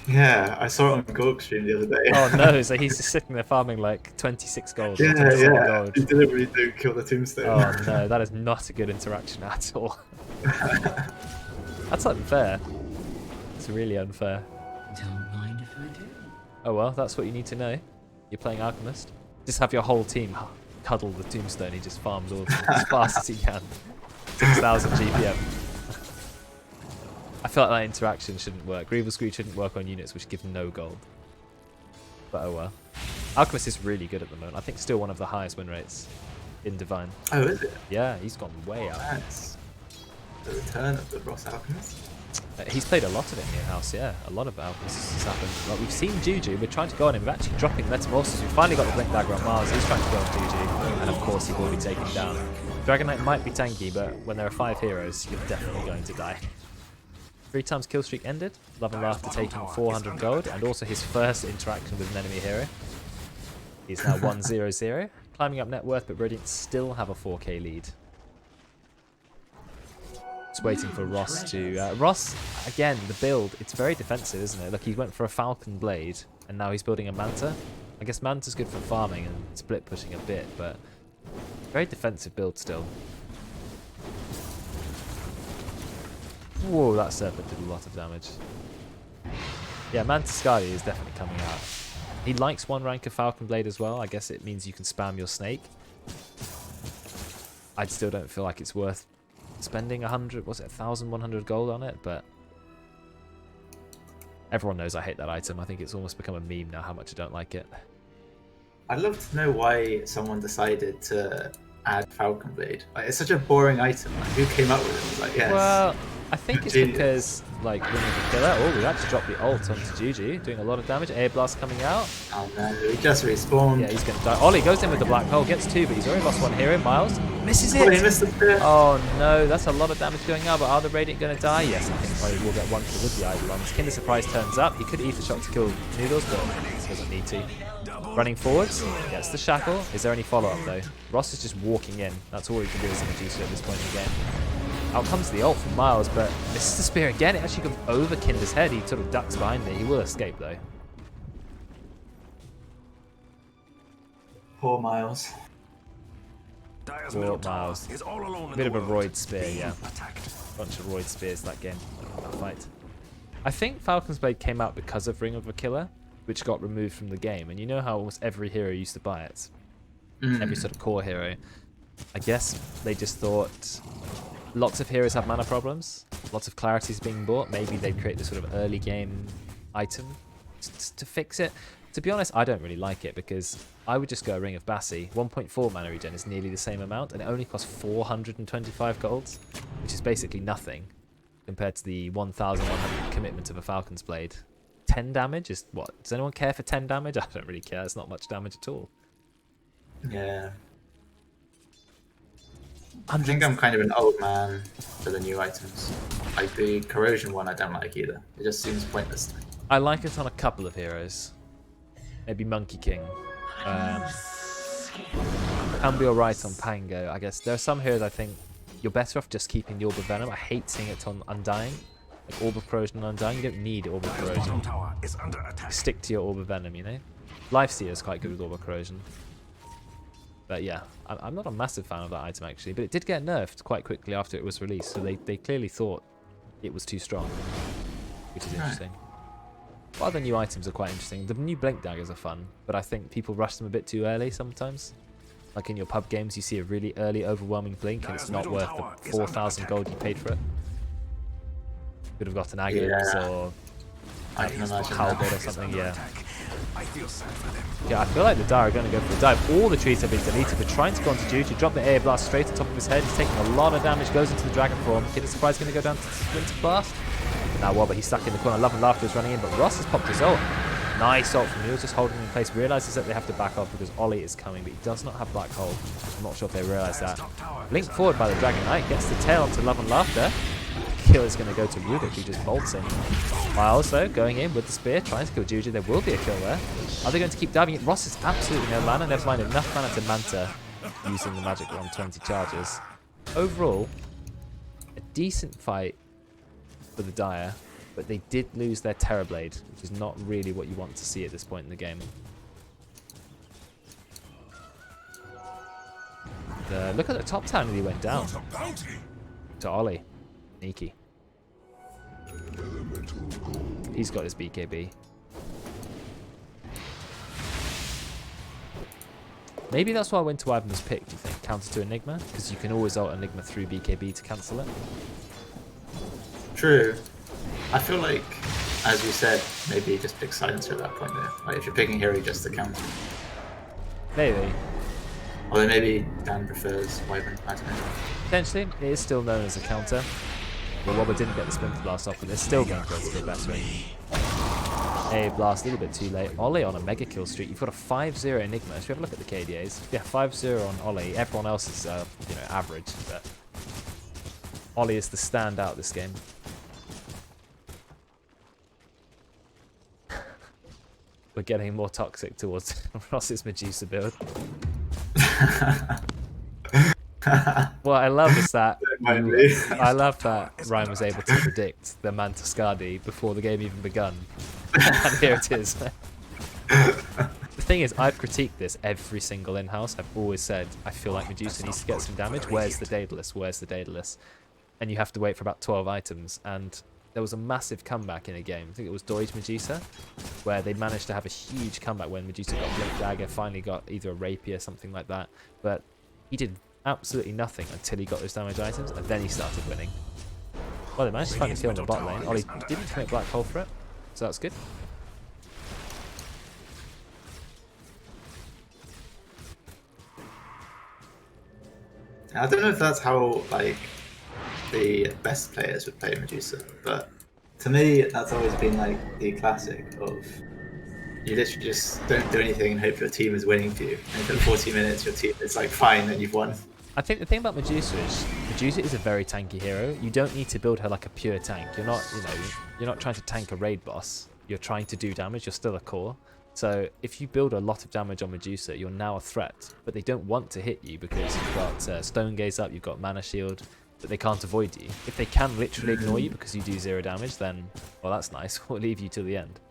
Yeah, I saw it on Gorg stream the other day. Oh no, so he's just sitting there farming like 26 gold. or Yeah, 27 yeah. gold. He deliberately do kill the Tombstone. Oh no, that is not a good interaction at all. That's unfair. It's really unfair. Don't mind if I do. Oh well, that's what you need to know. You're playing Alchemist. Just have your whole team cuddle the Tombstone. He just farms all of them as fast as he can. 6,000 GPM. I feel like that interaction shouldn't work. Grievous Screed shouldn't work on units which give no gold. But oh well. Alchemist is really good at the moment. I think still one of the highest win rates in Divine. Oh, is it? Yeah, he's gone way up. Nice. The return of the Ross Alchemist. He's played a lot of it in Inhouse, yeah. A lot of Alchemists has happened. Like, we've seen Juju, we're trying to go on him. We're actually dropping Metamorphosis. We've finally got the Blink Dagger on Mars. He's trying to go on Juju. And of course, he will be taken down. Dragon Knight might be tanky, but when there are 5 heroes, you're definitely going to die. 3 times kill streak ended. Love and Laughter taking 400 gold. And also his first interaction with an enemy hero. He's now 1-0-0. Climbing up net worth, but Radiant still have a 4k lead. Just waiting for Ross to... Ross, again, the build, it's very defensive, isn't it? Look, he went for a Falcon Blade, and now he's building a Manta. I guess Manta's good for farming and split pushing a bit, but very defensive build still. Whoa, that Serpent did a lot of damage. Yeah, Manta Skadi is definitely coming out. He likes 1 rank of Falcon Blade as well. I guess it means you can spam your snake. I still don't feel like it's worth spending 1,100 gold on it, but everyone knows I hate that item. I think it's almost become a meme now how much I don't like it. I'd love to know why someone decided to add Falcon Blade. Like, it's such a boring item. Like, who came up with it? It was like, yes. Well, I think it's Genius. because, like, Ring of the Killer. Oh, we actually dropped the ult onto Juju, doing a lot of damage. Air Blast coming out. Oh man, he just respawned. Yeah, he's going to die. Ollie goes in with the Black Hole, gets 2, but he's already lost 1 hero. Miles misses Oh, he it. missed the spear. Oh no, that's a lot of damage going out, but are the Radiant going to die? Yes, I think Ollie will get 1 kill with the Eidolons. Kinder Surprise turns up. He could Ether Shock to kill Noodles, but he doesn't need to. Running forwards, gets the Shackle. Is there any follow-up though? Ross is just walking in. That's all he can do as a Medusa at this point in the game. Out comes the ult from Miles, but misses the spear again. It actually goes over Kinder's head. He sort of ducks behind it. He will escape though. Poor Miles. Dire's Poor middle tower Miles. is all alone in Bit the of a world. Roid spear, yeah. Attacked. Bunch of Roid spears that game, that fight. I think Falcon's Blade came out because of Ring of the Killer, which got removed from the game. And you know how almost every hero used to buy it? Every sort of core hero. I guess they just thought lots of heroes have mana problems. Lots of clarity is being bought. Maybe they'd create this sort of early game item to fix it. To be honest, I don't really like it because I would just go a Ring of Bassi. 1.4 mana regen is nearly the same amount, and it only costs 425 golds, which is basically nothing compared to the 1,100 commitment of a Falcon's Blade. 10 damage is what? Does anyone care for 10 damage? I don't really care. It's not much damage at all. Yeah. I think I'm kind of an old man for the new items. Like the corrosion one, I don't like either. It just seems pointless. I like it on a couple of heroes. Maybe Monkey King. Can be alright on Pango. I guess there are some heroes I think you're better off just keeping the Orb of Venom. I hate seeing it on Undying. Like Orb of Corrosion on Undying. You don't need Orb of Dire's Corrosion. bottom tower is under attack. Stick to your Orb of Venom, you know? Lifesteal is quite good with Orb of Corrosion. But yeah, I'm not a massive fan of that item actually, but it did get nerfed quite quickly after it was released, so they clearly thought it was too strong, which is interesting. What other new items are quite interesting? The new Blink Daggers are fun, but I think people rush them a bit too early sometimes. Like in your pub games, you see a really early overwhelming Blink and it's not worth the 4,000 gold you paid for it. Could have gotten Agabs or I can imagine Halberd that. or something, yeah. I feel sad for them. Yeah, I feel like the Dire are going to go for a dive. All the trees have been deleted. We're trying to go onto Juju, drop the air blast straight on top of his head. He's taking a lot of damage, goes into the Dragon form. Kid is surprised going to go down to Splinter Blast. Now Wobber, he's stuck in the corner. Love and Laughter is running in, but Ross has popped his ult. Nice ult from Mule, just holding him in place. Realizes that they have to back off because Ollie is coming, but he does not have Black Hole. I'm not sure if they realize that. Linked forward by the Dragon Knight, gets the tail onto Love and Laughter. Kill is going to go to Rubik, who just bolts in. Miles, though, going in with the spear, trying to kill Juju. There will be a kill there. Are they going to keep diving it? Ross is absolutely no mana. Never mind, enough mana to Manta using the magic on 20 charges. Overall, a decent fight for the Dire, but they did lose their Terrorblade, which is not really what you want to see at this point in the game. Look at the top town and he went down. To Ollie. Sneaky. He's got his BKB. Maybe that's why Winter Wyvern was picked, do you think? Counter to Enigma? Because you can always ult Enigma through BKB to cancel it. True. I feel like, as you said, maybe just pick Silencer at that point there. Like if you're picking hero just to counter. Maybe. Although maybe Dan prefers Wyvern. I don't know. Potentially, it is still known as a counter. But Wobber didn't get the Splinter Blast off, but they're still going for it to be better. A blast a little bit too late. Ollie on a mega kill streak. You've got a 5-0 Enigma. Should we have a look at the KDAs? Yeah, 5-0 on Ollie. Everyone else is, average. But Ollie is the standout this game. We're getting more toxic towards Ross's Medusa build. What I love is that I love that Ryan was able to predict the Manta Skadi before the game even begun. And here it is. The thing is, I've critiqued this every single in-house. I've always said, I feel like Medusa needs to get some damage. Where's the Daedalus? Where's the Daedalus? And you have to wait for about 12 items. And there was a massive comeback in a game. I think it was Doige Medusa, where they managed to have a huge comeback when Medusa got Blink Dagger, finally got either a Rapier, something like that. But he did absolutely nothing until he got those damage items, and then he started winning. Well, they managed to find a kill in the bot lane. Ollie didn't commit Black Hole for it, so that's good. I don't know if that's how like the best players would play Medusa, but to me that's always been like the classic of you literally just don't do anything and hope your team is winning for you. And for 40 minutes your team is like fine and you've won. I think the thing about Medusa is a very tanky hero. You don't need to build her like a pure tank. You're not trying to tank a raid boss. You're trying to do damage. You're still a core. So if you build a lot of damage on Medusa, you're now a threat. But they don't want to hit you because you've got Stone Gaze up, you've got Mana Shield, but they can't avoid you. If they can literally ignore you because you do 0 damage, then, well, that's nice. We'll leave you till the end.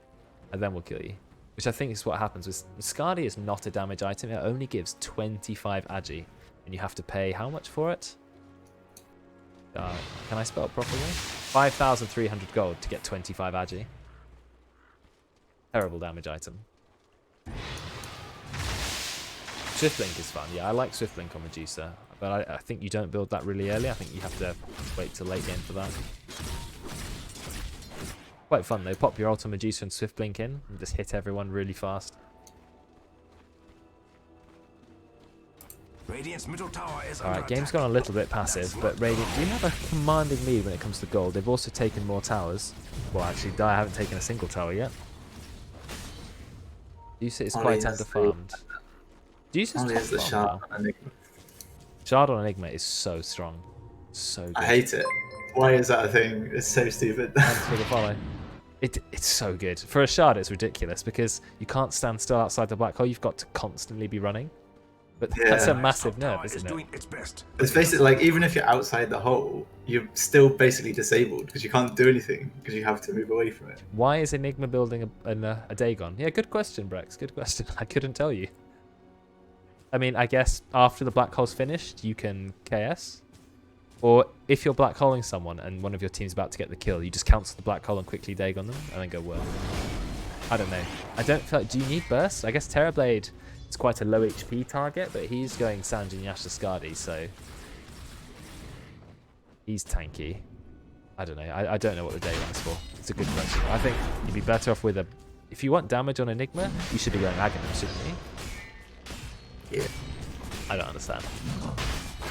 And then we'll kill you. Which I think is what happens with Skadi is not a damage item. It only gives 25 agi. And you have to pay how much for it? Can I spell it properly? 5,300 gold to get 25 agi. Terrible damage item. Swiftblink is fun. Yeah, I like Swiftblink on Medusa. But I think you don't build that really early. I think you have to wait till late game for that. Quite fun though. Pop your Ultra Medusa and Swift Blink in and just hit everyone really fast. Radiant's middle tower is Alright, under game's attack. gone a little bit passive, but Radiant do have a commanding lead when it comes to gold. They've also taken more towers. Well, actually, Dire haven't taken a single tower yet. Deuce is quite under-farmed. Deuce is Only has the top shard farm now. on Enigma. Shard on Enigma is so strong. So good. I hate it. Why is that a thing? It's so stupid. And for the follow. It's so good. For a shard, it's ridiculous because you can't stand still outside the black hole. You've got to constantly be running. But that's a Yeah. massive Top tower nerf, is isn't it? doing its best. It's basically like, even if you're outside the hole, you're still basically disabled because you can't do anything because you have to move away from it. Why is Enigma building a Dagon? Yeah, good question, Brex. Good question. I couldn't tell you. I mean, I guess after the black hole's finished, you can KS. Or if you're black holing someone and one of your team's about to get the kill, you just cancel the black hole and quickly Dagon them and then go well. I don't know. I don't feel. Do you need burst? I guess Terrorblade is quite a low HP target, but he's going Sanjin Yasha Skadi, so he's tanky. I don't know. I don't know what the Dagon's for. It's a good question. I think you'd be better off with a. If you want damage on Enigma, you should be going Aghanim, shouldn't you? Yeah. I don't understand.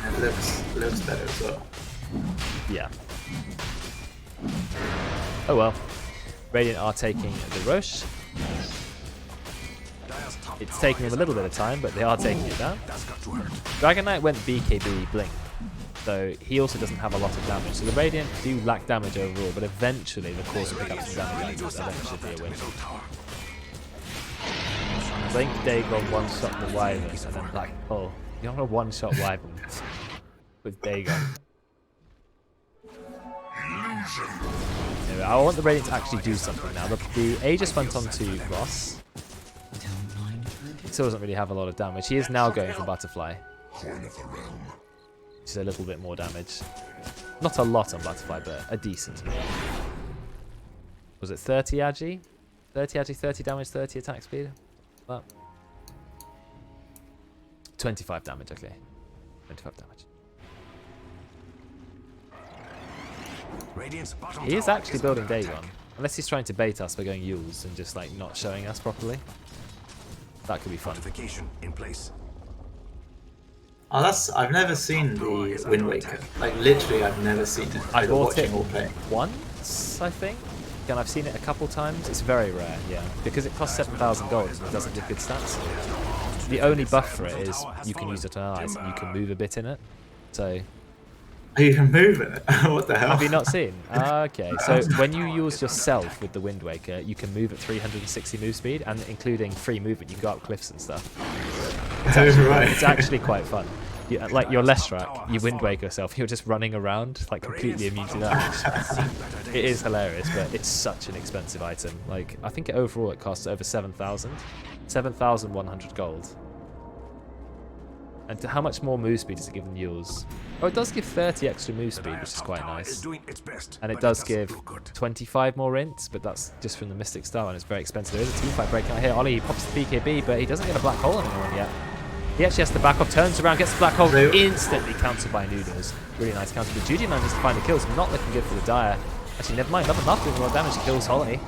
And it looks better as well. Yeah. Oh well. Radiant are taking the Roche. Dire's top It's tower taking them is a little bit under of time, but they are taking it down. That's got to hurt. Dragon Knight went BKB Blink, so he also doesn't have a lot of damage. So the Radiant do lack damage overall, but eventually the course will pick up some damage and eventually be a win. Middle tower. Blink, Dagon, one-shot the Wyvern, and then Black Hole. You don't want to one-shot Wyvern with Dagon. Anyway, I want the Radiant to actually do something now. The Aegis went on to Ross. Don't mind if I He do. still doesn't really have a lot of damage. He is now going for Butterfly, Horn of the realm. which is a little bit more damage. Not a lot on Butterfly, but a decent amount. Was it 30 Agi? 30 Agi, 30 damage, 30 attack speed? That. 25 damage, okay. 25 damage. Radiant's bottom He is tower actually building under Dagon. attack. Unless he's trying to bait us by going Yules and just like not showing us properly. That could be fun. Fortification in place. Oh, I've never seen the Wind Waker. Like, literally, I've never seen it. I Either bought watching it or playing. once, I think. And I've seen it a couple times. It's very rare, yeah. Because it costs 7,000 gold and it doesn't give good stats. The only buff for it is you can use it on allies and you can move a bit in it. So, You can move it. What the hell? have you not seen? Okay, so when you use yourself with the Wind Waker, you can move at 360 move speed, and including free movement, you can go up cliffs and stuff. It's actually quite fun. Like your Lestrak, you Wind Waker yourself, you're just running around, like completely immune to damage. It is hilarious, but it's such an expensive item. Like, I think overall it costs over 7,000. 7,100 gold. And how much more move speed does it give than yours? Oh, it does give 30 extra move speed, which is quite nice. And it does give 25 more ints, but that's just from the Mystic Star, and it's very expensive. There is a teamfight breaking out here. Ollie pops the BKB, but he doesn't get a black hole on anyone yet. He actually has to back off, turns around, gets the black hole, instantly countered by Noodles. Really nice counter. But Juju manages to find the kills. Not looking good for the Dire. Actually, never mind. Nothing left doing a lot of damage. He kills Holly.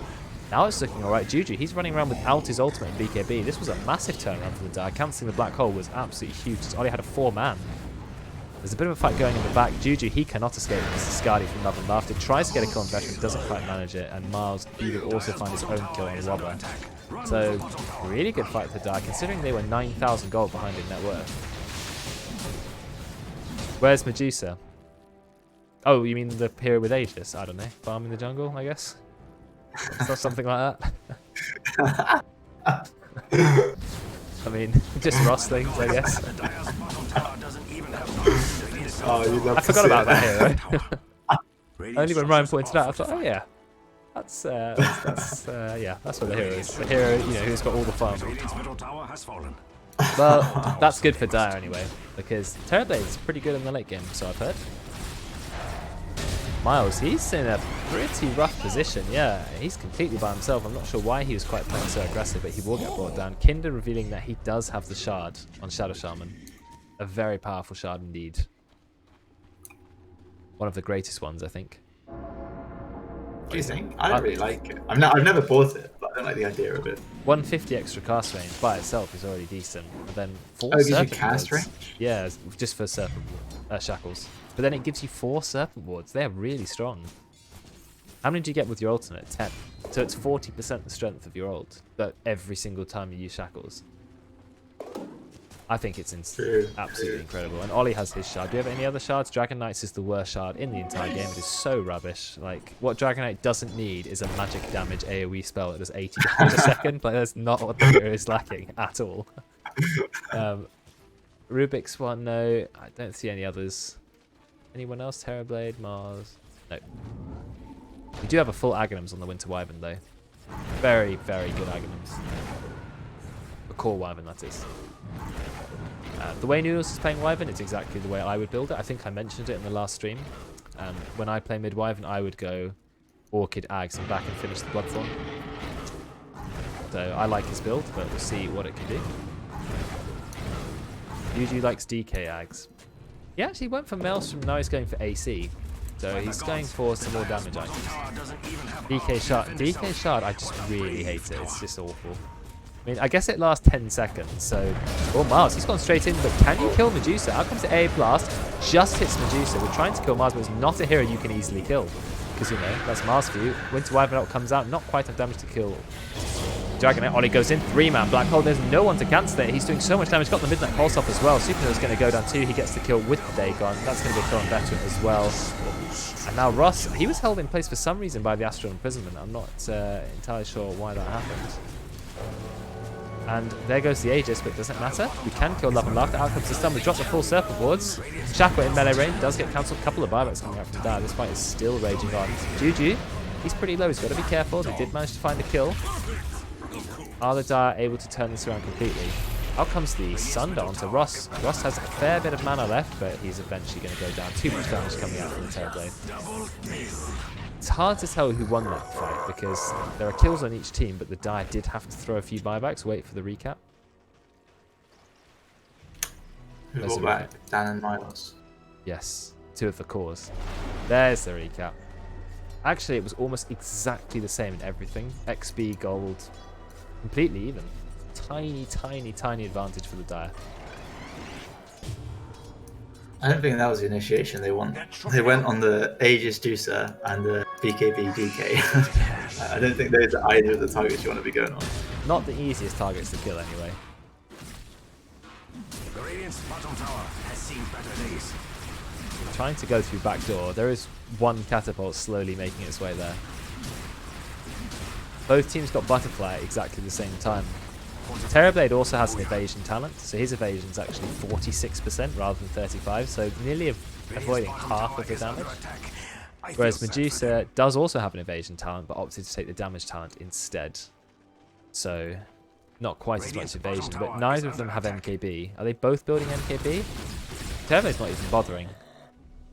Now it's looking alright. Juju, he's running around without his ultimate in BKB. This was a massive turnaround for the Dire. Cancelling the black hole was absolutely huge. Ollie had a 4-man. There's a bit of a fight going in the back. Juju, he cannot escape because the Skadi from Love and Laughter tries to get a kill on Veteran, doesn't quite manage it, and Miles will also find his own kill on the Wobber. So, really good fight for the Dire, considering they were 9,000 gold behind in net worth. Where's Medusa? Oh, you mean the hero with Aegis? I don't know. Farm in the jungle, I guess? It's not something like that. I mean, just Ross things, I guess. I forgot about that hero. Only when Ryan pointed it out, I thought, oh yeah, that's what the hero is. The hero, you know, who's got all the farm. Well, that's good for Dire anyway, because Terrorblade's pretty good in the late game, so I've heard. Miles, he's in a pretty rough position, yeah. He's completely by himself. I'm not sure why he was quite playing so aggressive, but he will get brought down. Kinder revealing that he does have the shard on Shadow Shaman. A very powerful shard indeed. One of the greatest ones, I think. Do you think? I don't really like it. I've never bought it, but I don't like the idea of it. 150 extra cast range by itself is already decent. And then 4 Oh, it gives you serpent cast wards. range? Yeah, just for serpent shackles. But then it gives you 4 serpent wards. They're really strong. How many do you get with your alternate? 10. So it's 40% the strength of your ult, but every single time you use shackles. I think it's absolutely incredible. And Ollie has his shard. Do you have any other shards? Dragon Knight's is the worst shard in the entire game. It is so rubbish. Like, what Dragon Knight doesn't need is a magic damage AoE spell that does 80 damage a second. Like, that's not what the hero is lacking at all. Rubik's one, no. I don't see any others. Anyone else? Terrorblade, Mars? No. We do have a full Aghanims on the Winter Wyvern, though. Very, very good Aghanims. A core Wyvern, that is. The way Noodles is playing Wyvern, it's exactly the way I would build it. I think I mentioned it in the last stream. When I play mid Wyvern, I would go Orchid, Aghs, and back and finish the Bloodthorn. So I like his build, but we'll see what it can do. Yuji likes DK Aghs. He actually went for Maelstrom, now he's going for AC. So he's going for some more damage items. DK Shard, I just really hate it. It's just awful. I mean, I guess it lasts 10 seconds, so... Oh, Mars, he's gone straight in, but can you kill Medusa? Out comes the A Blast, just hits Medusa. We're trying to kill Mars, but it's not a hero you can easily kill. Because, you know, that's Mars for you. Winter Wyvern out comes out, not quite enough damage to kill Dragon Knight. Ollie goes in, 3-man Black Hole. There's no one to cancel it. He's doing so much damage. Got the Midnight Pulse off as well. Supernova's going to go down too. He gets the kill with the Dagon. That's going to be a kill on veteran as well. And now Ross, he was held in place for some reason by the Astral Imprisonment. I'm not entirely sure why that happened. And there goes the Aegis, but it doesn't matter. We can kill Love and Laughter. Out comes the stun. We drop the full Serpent Wards. Shackle in melee range does get cancelled. A couple of buybacks coming out from Dire. This fight is still raging on. Juju, he's pretty low. He's got to be careful. They did manage to find a kill. Are the Dire able to turn this around completely? Out comes the Sunder onto Ross. Ross has a fair bit of mana left, but he's eventually going to go down. Too much damage coming out from the Terrorblade. It's hard to tell who won that fight because there are kills on each team, but the Dire did have to throw a few buybacks. Wait for the recap. Who brought back Dan and Miles? Yes, 2 of the cores. There's the recap. Actually, it was almost exactly the same in everything. XP, gold, completely even. Tiny, tiny, tiny advantage for the Dire. I don't think that was the initiation they won. They went on the Aegis Juicer and the BKB DK. I don't think those are either of the targets you want to be going on. Not the easiest targets to kill anyway. The Radiant's bottom tower has seen better days. Trying to go through back door. There is one catapult slowly making its way there. Both teams got Butterfly at exactly the same time. Terrorblade also has an evasion talent, so his evasion is actually 46% rather than 35, so nearly avoiding half of the damage. Whereas Medusa does also have an evasion talent, but opted to take the damage talent instead. So, not quite as much evasion, but neither of them have MKB. Are they both building MKB? Terrorblade's not even bothering,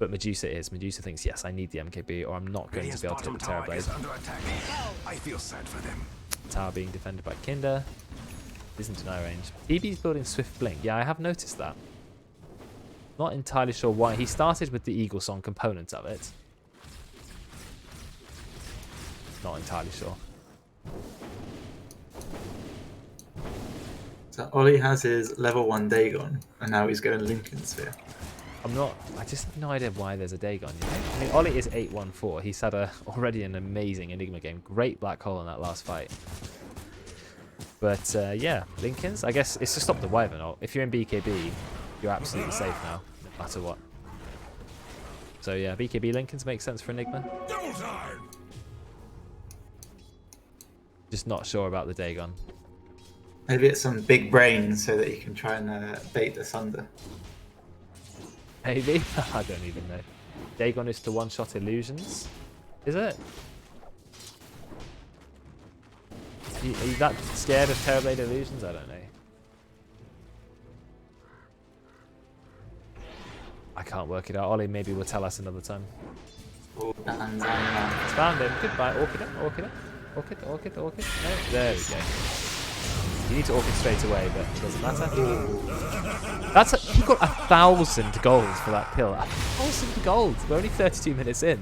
but Medusa is. Medusa thinks, yes, I need the MKB, or I'm not going to be able to hit the Terrorblade. I feel sad for them. Tower being defended by Kinder. Isn't in eye range. TB's building Swift Blink. Yeah, I have noticed that. Not entirely sure why. He started with the Eagle Song component of it. Not entirely sure. So Ollie has his level 1 Dagon, and now he's going Lincoln Sphere. I just have no idea why there's a Dagon, you know? I mean, Ollie is 814. He's had already an amazing Enigma game. Great Black Hole in that last fight. But yeah, Lincolns, I guess it's to stop the Wyvern. If you're in BKB, you're absolutely safe now, no matter what. So yeah, BKB Lincolns makes sense for Enigma. Just not sure about the Dagon. Maybe it's some big brains so that you can try and bait the Sunder. Maybe? I don't even know. Dagon is to one-shot illusions. Is it? Are you that scared of Terrorblade illusions? I don't know. I can't work it out. Ollie maybe will tell us another time. Oh, and, It's found him. Goodbye. Orchid him. Orchid him. Orchid. No, there we go. You need to Orchid straight away, but it doesn't matter. He got 1,000 gold for that kill. 1,000 gold. We're only 32 minutes in.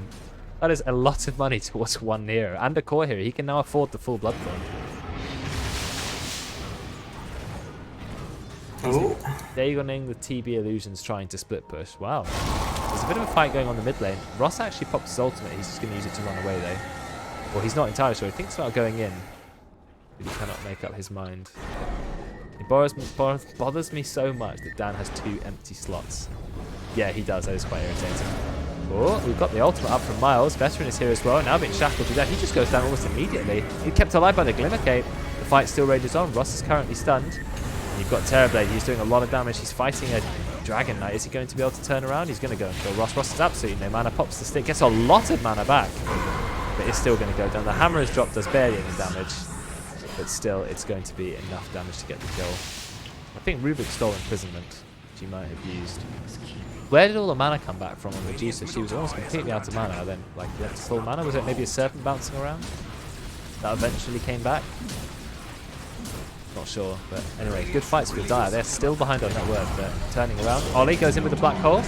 That is a lot of money towards one hero and a core hero. He can now afford the full Bloodthorn. Oh. Dagoning the TB Illusions trying to split push. Wow. There's a bit of a fight going on in the mid lane. Ross actually popped his ultimate. He's just going to use it to run away though. Well, he's not entirely sure. He thinks about going in. But he cannot make up his mind. It bothers me so much that Dan has 2 empty slots. Yeah, he does. That is quite irritating. Oh, we've got the ultimate up from Miles. Veteran is here as well. Now being shackled to death. He just goes down almost immediately. He's kept alive by the Glimmer Cape. The fight still rages on. Ross is currently stunned. And you've got Terrorblade. He's doing a lot of damage. He's fighting a Dragon Knight. Is he going to be able to turn around? He's going to go and kill Ross. Ross is absolutely no mana. Pops the stick. Gets a lot of mana back. But it's still going to go down. The hammer has dropped. Does barely any damage. But still, it's going to be enough damage to get the kill. I think Rubik stole Imprisonment, which he might have used. Where did all the mana come back from on Medusa? She was almost completely out of mana, then like left full mana. Was it maybe a serpent bouncing around that eventually came back? Not sure, but anyway, good fights with Dire. They're still behind on net worth, but turning around. Ollie goes in with the black hole.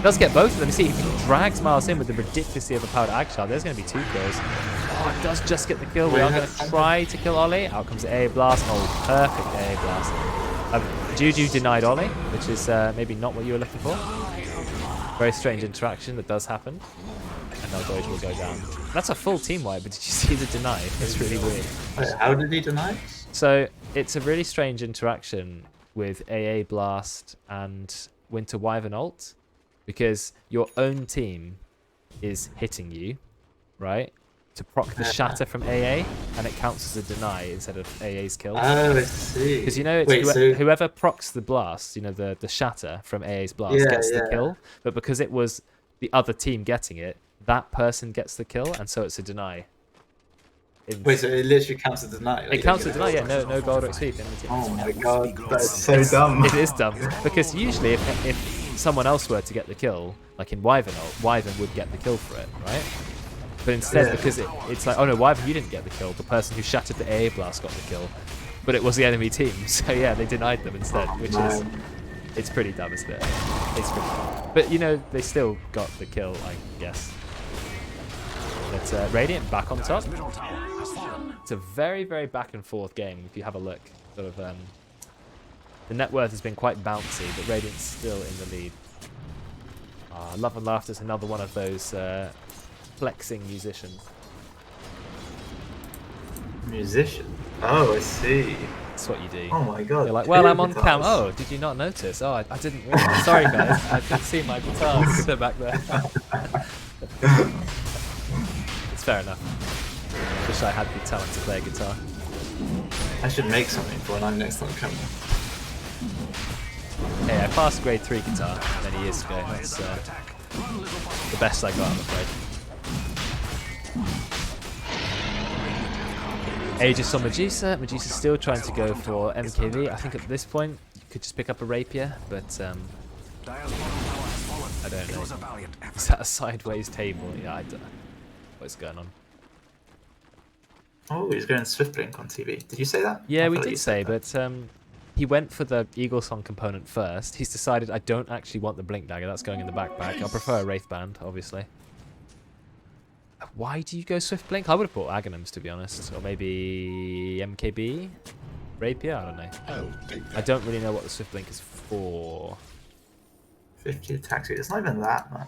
Does get both of them. You see, he drags Miles in with the ridiculously overpowered Agshar. There's going to be 2 kills. Oh, it does just get the kill. We are going to try to kill Ollie. Out comes the AA Blast. Oh, perfect AA Blast. Juju denied Ollie, which is maybe not what you were looking for. Very strange interaction that does happen. And now Doge will go down. That's a full team wipe, but did you see the deny? It's really weird. Wait, how did he deny? So it's a really strange interaction with AA Blast and Winter Wyvern ult, because your own team is hitting you, right? To proc the shatter from AA, and it counts as a deny instead of AA's kill. Oh, I see. Because you know, it's whoever procs the blast, you know, the shatter from AA's blast gets the kill, but because it was the other team getting it, that person gets the kill, and so it's a deny. Wait, so it literally counts as a deny? Like it counts as a deny, yeah, no gold or XP in the team. Oh my god, that is so dumb. It is dumb, because usually if someone else were to get the kill, like in Wyvern ult, Wyvern would get the kill for it, right? But instead, because it's like, oh no, Wyvern, you didn't get the kill. The person who shattered the AA Blast got the kill. But it was the enemy team. So yeah, they denied them instead, which is... It's pretty dumb, isn't it? It's pretty dumb. But, you know, they still got the kill, I guess. But Radiant back on top. It's a very, very back and forth game, if you have a look. Sort of, the net worth has been quite bouncy, but Radiant's still in the lead. Love and Laughter's another one of those... flexing musicians. Musician? Oh, I see. That's what you do. Oh my god. You're like, well, I'm on cam. Oh, did you not notice? Oh, I didn't realize. Sorry, guys. I couldn't see my guitars back there. It's fair enough. Wish I had the talent to play a guitar. I should make something for when I'm next on camera. Hey, I passed grade 3 guitar many years ago. That's the best I got, I'm afraid. Aegis on Medusa. Medusa's still trying to go for MKV. I think at this point you could just pick up a rapier, but I don't know. Is that a sideways table? Yeah, I don't know what's going on. Oh, he's going Swift Blink on TV. Did you say that? Yeah, we did say, but he went for the Eagle Song component first. He's decided, I don't actually want the Blink Dagger. That's going in the backpack. I'll prefer a Wraith Band, obviously. Why do you go Swift Blink? I would have bought Aghanims, to be honest. Or maybe MKB? Rapier? I don't know. I don't really know what the Swift Blink is for. 50 attack speed. It's not even that much.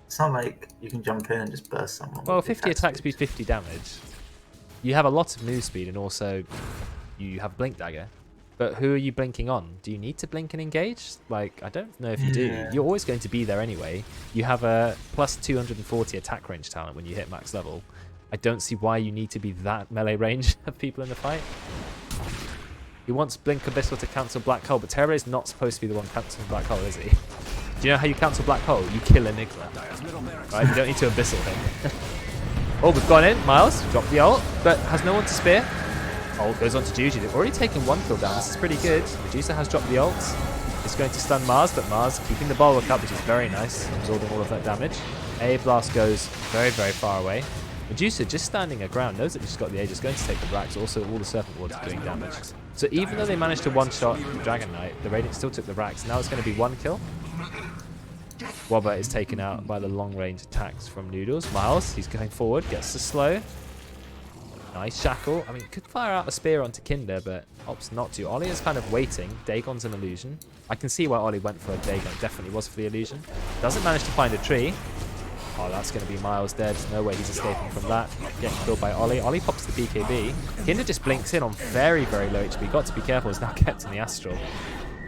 It's not like you can jump in and just burst someone. Well, 50 attack speed, 50 damage. You have a lot of move speed, and also you have Blink Dagger. But who are you blinking on? Do you need to blink and engage? Like, I don't know if you do. You're always going to be there anyway. You have a plus 240 attack range talent when you hit max level. I don't see why you need to be that melee range of people in the fight. He wants Blink Abyssal to cancel Black Hole, but Terror is not supposed to be the one cancelling Black Hole, is he? Do you know how you cancel Black Hole? You kill Enigma. Right? You don't need to Abyssal him. Oh, we've gone in. Miles, drop the ult, but has no one to spear. Ult goes on to Juju. They've already taken 1 kill down. This is pretty good. Medusa has dropped the ult. It's going to stun Mars, but Mars keeping the bulwark up, which is very nice, absorbing all of that damage. A Blast goes very, very far away. Medusa just standing her ground, knows that she's got the Aegis, going to take the racks. Also, all the Serpent Wards are doing damage. So even though they managed to one-shot Dragon Knight, the Radiant still took the racks. Now it's going to be 1 kill. Wobber is taken out by the long-range attacks from Noodles. Miles, he's going forward, gets the slow. Nice shackle. I mean, could fire out a spear onto Kinder, but opts not to. Ollie is kind of waiting. Dagon's an illusion. I can see why Ollie went for a Dagon. It definitely was for the illusion. Doesn't manage to find a tree. Oh, that's going to be Miles dead. No way he's escaping from that. Getting killed by Ollie. Ollie pops the BKB. Kinder just blinks in on very, very low HP. Got to be careful. It's now kept in the Astral.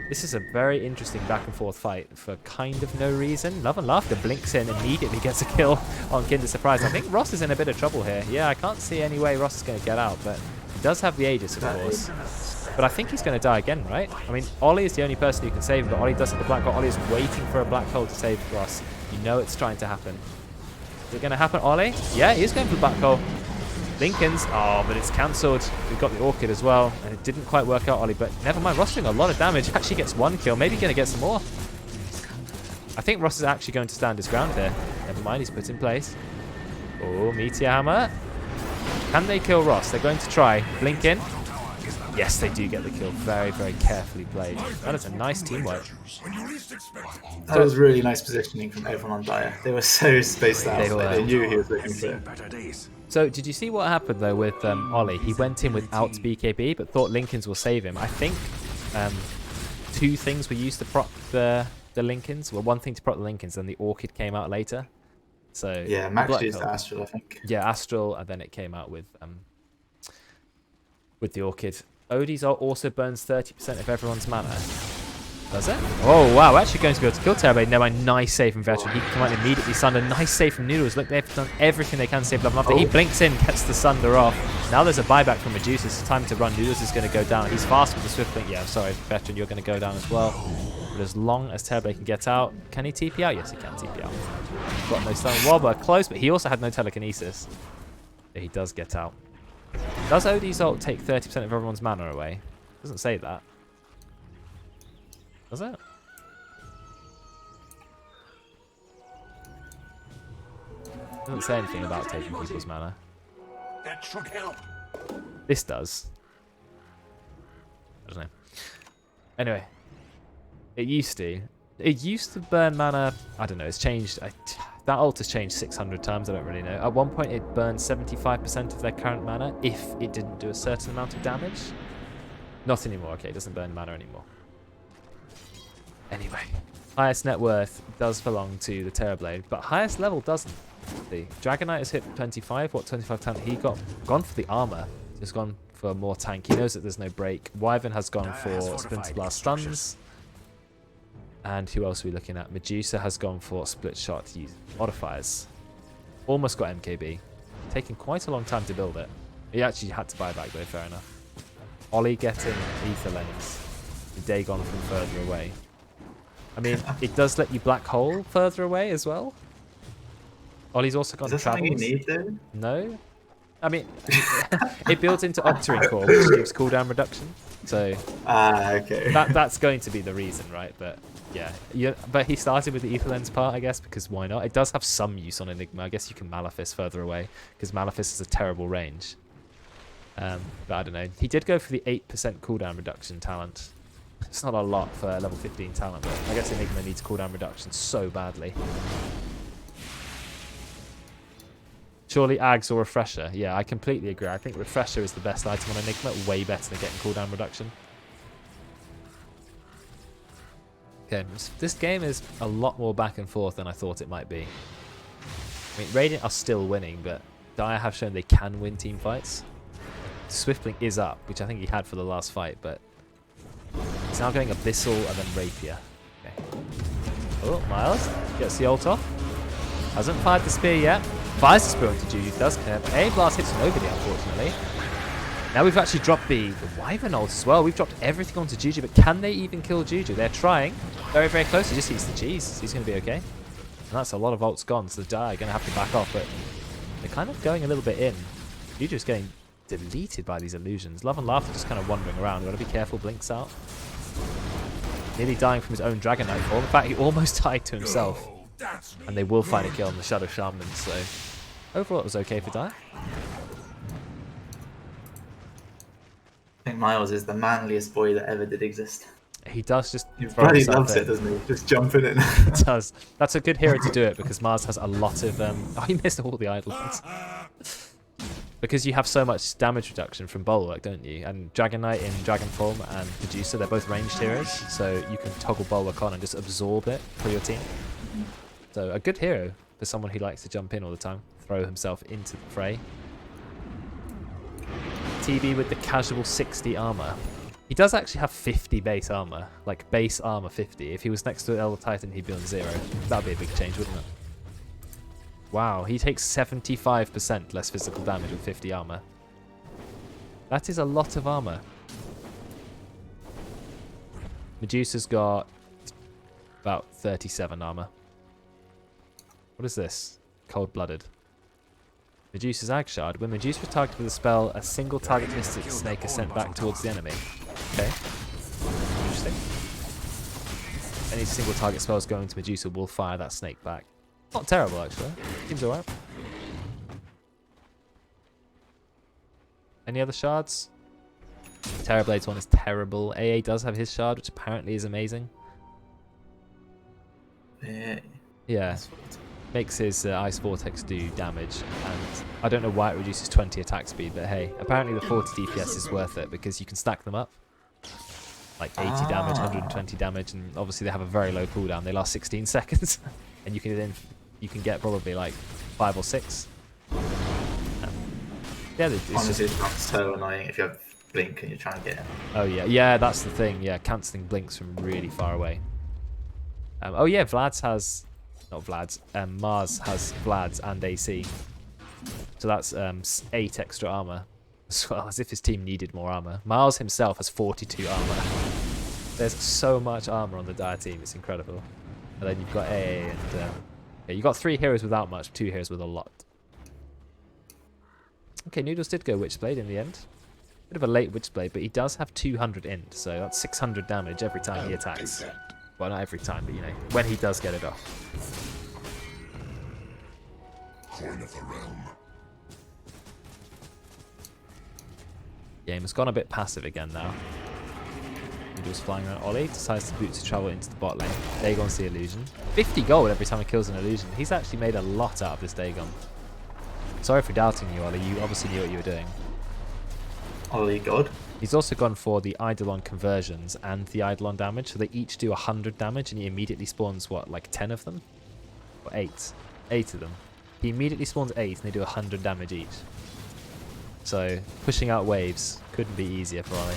This is a very interesting back and forth fight for kind of no reason. Love and Laughter blinks in, immediately gets a kill on Kinder Surprise. I think Ross is in a bit of trouble here. Yeah, I can't see any way Ross is going to get out, but he does have the Aegis, of course. But I think he's going to die again, right? I mean, Ollie is the only person who can save him, but Ollie does have the black hole. Ollie is waiting for a black hole to save Ross. You know it's trying to happen. Is it going to happen, Ollie? Yeah, he is going for the black hole. Lincoln's, oh, but it's cancelled. We've got the Orchid as well, and it didn't quite work out, Ollie, but never mind. Ross doing a lot of damage. Actually gets one kill, maybe going to get some more. I think Ross is actually going to stand his ground here. Never mind, he's put in place. Oh, Meteor Hammer. Can they kill Ross? They're going to try. Blink in. Yes, they do get the kill. Very, very carefully played. That is a nice teamwork. That was really nice positioning from everyone on Dire. They were so spaced out. They were. They knew he was looking for Seen it. better days. So, did you see what happened, though, with Ollie? He went in without BKB, but thought Lincolns will save him. I think two things were used to prop the Lincolns. Well, one thing to prop the Lincolns, then the Orchid came out later. So Yeah, Max used Astral, I think. Yeah, Astral, and then it came out with the Orchid. Odie's ult also burns 30% of everyone's mana. Does it? Oh, wow. We're actually going to be able to kill Terrorblade. No, a nice save from Veteran. He can immediately Sunder. Nice save from Noodles. Look, they've done everything they can to save Love and Laughter. He blinks in, gets the Sunder off. Now there's a buyback from Medusa. It's time to run. Noodles is going to go down. He's fast with the Swift Blink. Yeah, sorry, Veteran, you're going to go down as well. But as long as Terrorblade can get out, can he TP out? Yes, he can TP out. Got no stun. Wobber close, but he also had no telekinesis. Yeah, he does get out. Does Odie's ult take 30% of everyone's mana away? Doesn't say that. Does it? Doesn't say anything about taking people's mana. That should help. This does. I don't know. Anyway. It used to burn mana. I don't know. It's changed. That ult has changed 600 times. I don't really know. At one point, it burned 75% of their current mana if it didn't do a certain amount of damage. Not anymore. Okay, it doesn't burn mana anymore. Anyway, highest net worth does belong to the Terrorblade, but highest level doesn't. The Dragon Knight has hit 25. What 25 tank? He gone for the armor. Just gone for more tank. He knows that there's no break. Wyvern has gone for Splinter Blast stuns. And who else are we looking at? Medusa has gone for split shot modifiers. Almost got MKB. Taking quite a long time to build it. He actually had to buy back though, fair enough. Ollie getting Ether Lens. Dagon from further away. I mean, it does let you black hole further away as well. Ollie's also got Is that something you need though? No. I mean, it builds into Octarine Core, which gives cooldown reduction. So okay. That's going to be the reason, right? But yeah, but he started with the Ether Lens part, I guess, because why not? It does have some use on Enigma. I guess you can Malefice further away, because Malefice is a terrible range. But I don't know. He did go for the 8% cooldown reduction talent. It's not a lot for a level 15 talent, but I guess Enigma needs cooldown reduction so badly. Surely Ags or Refresher. Yeah, I completely agree. I think Refresher is the best item on Enigma. Way better than getting cooldown reduction. Okay, this game is a lot more back and forth than I thought it might be. I mean, Radiant are still winning, but Dire have shown they can win team fights. Swiftblink is up, which I think he had for the last fight, but he's now going Abyssal and then Rapier. Okay. Oh, Miles gets the ult off. Hasn't fired the spear yet. Fires the spear into Juju, does connect. A blast hits nobody, unfortunately. Now we've actually dropped the Wyvern ult as well. We've dropped everything onto Juju, but can they even kill Juju? They're trying. Very, very close. He just eats the cheese. He's going to be okay. And that's a lot of ults gone, so the Dire are going to have to back off, but they're kind of going a little bit in. Juju's getting deleted by these illusions. Love and Laughter just kind of wandering around. We've got to be careful. Blinks out. Nearly dying from his own Dragon Knight fall. In fact, he almost died to himself. And they will find a kill on the Shadow Shaman, so overall it was okay for Dire. I think Miles is the manliest boy that ever did exist. He does just He throw bloody himself loves in. it, doesn't he? Just jump in it. He does. That's a good hero to do it because Mars has a lot of. Oh, he missed all the idle ones. Because you have so much damage reduction from Bulwark, don't you? And Dragon Knight in Dragon Form and Medusa, they're both ranged heroes, so you can toggle Bulwark on and just absorb it for your team. So a good hero for someone who likes to jump in all the time, throw himself into the fray. TB with the casual 60 armor. He does actually have 50 base armor, like base armor 50. If he was next to an Elder Titan, he'd be on 0. That would be a big change, wouldn't it? Wow, he takes 75% less physical damage with 50 armor. That is a lot of armor. Medusa's got about 37 armor. What is this? Cold-blooded. Medusa's Ag Shard. When Medusa is targeted with a spell, a single target Mystic Snake is sent back towards the enemy. Okay. Interesting. Any single target spells going to Medusa will fire that snake back. Not terrible, actually. Seems alright. Any other shards? Terrorblade's one is terrible. AA does have his shard, which apparently is amazing. Yeah. Makes his Ice Vortex do damage, and I don't know why it reduces 20 attack speed, but hey, apparently the 40 DPS is worth it because you can stack them up. Like 80 damage, 120 damage, and obviously they have a very low cooldown. They last 16 seconds, and you can get probably like 5 or 6. Yeah, it's Honestly, just... it's so annoying if you have blink and you're trying to get him. Oh yeah, that's the thing. Yeah, cancelling blinks from really far away. Oh yeah, Vlad's has... Not Vlad's. Mars has Vlad's and AC. So that's 8 extra armor. As well, as if his team needed more armor. Mars himself has 42 armor. There's so much armor on the Dire team. It's incredible. And then you've got AA and... yeah, you've got 3 heroes without much, 2 heroes with a lot. Okay, Noodles did go Witchblade in the end. Bit of a late Witchblade, but he does have 200 int, so that's 600 damage every time he attacks. Well, not every time, but you know, when he does get it off. Coin of the realm. Game has gone a bit passive again now. Noodles flying around Ollie, decides to boot to travel into the bot lane. Dagon's the illusion. 50 gold every time he kills an illusion. He's actually made a lot out of this Dagon. Sorry for doubting you, Ollie. You obviously knew what you were doing. Ollie God. He's also gone for the Eidolon conversions and the Eidolon damage, so they each do 100 damage, and he immediately spawns, what, like 10 of them? Or 8? 8 of them. He immediately spawns 8, and they do 100 damage each. So, pushing out waves couldn't be easier for Ollie.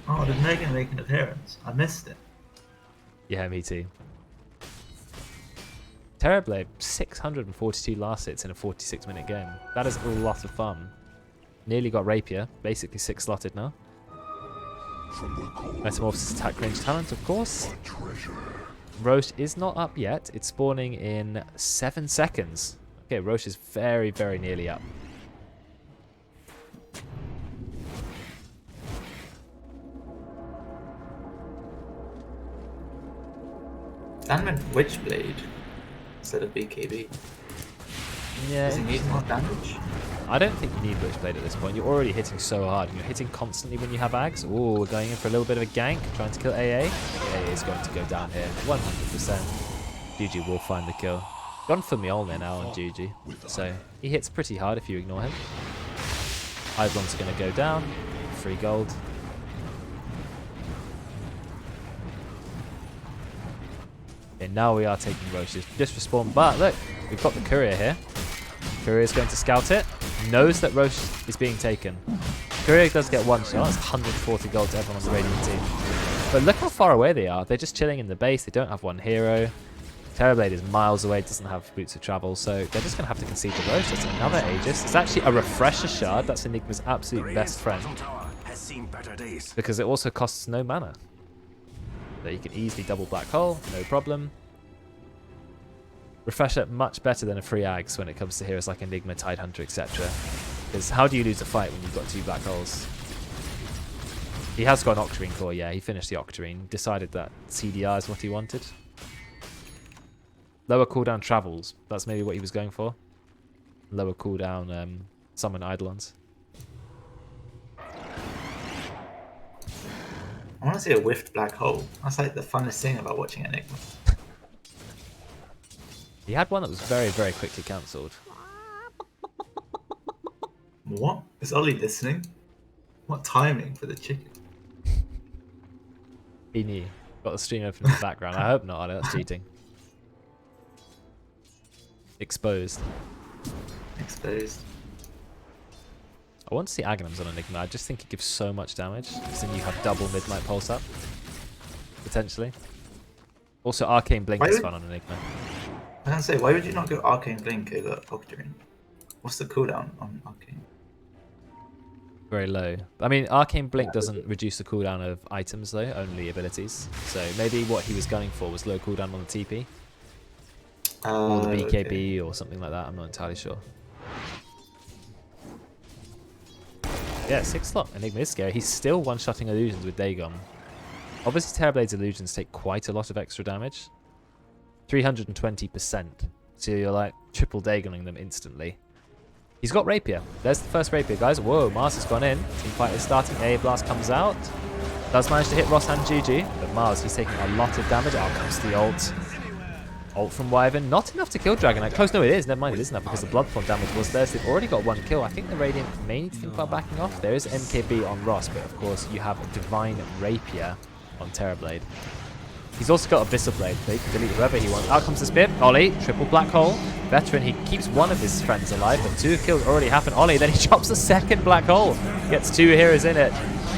Oh, did Megan make an appearance? I missed it. Yeah, me too. Terrorblade, 642 last hits in a 46-minute game. That is a lot of fun. Nearly got Rapier, basically 6-slotted now. Metamorphosis attack range talent, of course. Roche is not up yet. It's spawning in 7 seconds. Okay, Roche is very, very nearly up. Dan went Witchblade instead of BKB. Yeah, Does he need more damage? I don't think you need Witchblade at this point. You're already hitting so hard, and you're hitting constantly when you have Ags. Ooh, we're going in for a little bit of a gank, trying to kill AA. AA is going to go down here, 100%. GG will find the kill. Gone for Mjolnir now on GG, so he hits pretty hard if you ignore him. Eidolons are going to go down, 3 gold. And now we are taking Roche's just respawn, but look, we've got the courier here. Courier is going to scout it. Knows that Roche is being taken. Courier does get 1 shot. That's 140 gold to everyone on the Radiant team. But look how far away they are. They're just chilling in the base. They don't have 1 hero. Terrorblade is miles away, doesn't have boots of travel, so they're just going to have to concede to Roche. That's another Aegis. It's actually a Refresher Shard. That's Enigma's absolute best friend. Because it also costs no mana. So you can easily double Black Hole, no problem. Refresher much better than a free Ags when it comes to heroes like Enigma, Tidehunter, etc. Because how do you lose a fight when you've got 2 Black Holes? He has got an Octarine core, yeah, he finished the Octarine. Decided that CDR is what he wanted. Lower cooldown travels, that's maybe what he was going for. Lower cooldown summon Eidolons. I want to see a whiffed black hole. That's like the funnest thing about watching Enigma. He had one that was very, very quickly cancelled. What? Is Ollie listening? What timing for the chicken? He knew. Got the stream open in the background. I hope not, Ollie. That's cheating. Exposed. Exposed. I want to see Aghanims on Enigma. I just think it gives so much damage. Because then you have double Midnight Pulse up. Potentially. Also, Arcane Blink is fun on Enigma. I can say, why would you not go Arcane Blink over Octarine? What's the cooldown on Arcane? Very low. I mean, Arcane Blink doesn't reduce the cooldown of items though, only abilities. So maybe what he was gunning for was low cooldown on the TP. Or the BKB or something like that, I'm not entirely sure. Yeah, 6 slot Enigma is scary. He's still one-shotting illusions with Dagon. Obviously Terrorblade's illusions take quite a lot of extra damage. 320%. So you're like triple Dagoning them instantly. He's got Rapier. There's the first Rapier, guys. Whoa, Mars has gone in. Teamfight is starting. A Blast comes out. Does manage to hit Ross and GG. But Mars, he's taking a lot of damage. Out comes the ult. Ult from Wyvern. Not enough to kill Dragon Knight. Close, no it is. Never mind, it isn't enough because the Bloodthorn damage was there. So they've already got 1 kill. I think the Radiant may need to think about backing off. There is MKB on Ross, but of course you have a Divine Rapier on Terrorblade. He's also got Abyssal Blade, so he can delete whoever he wants. Out comes the Spear. Ollie, triple Black Hole. Veteran, he keeps one of his friends alive, but 2 kills already happened. Ollie, then he chops the second Black Hole. Gets 2 heroes in it.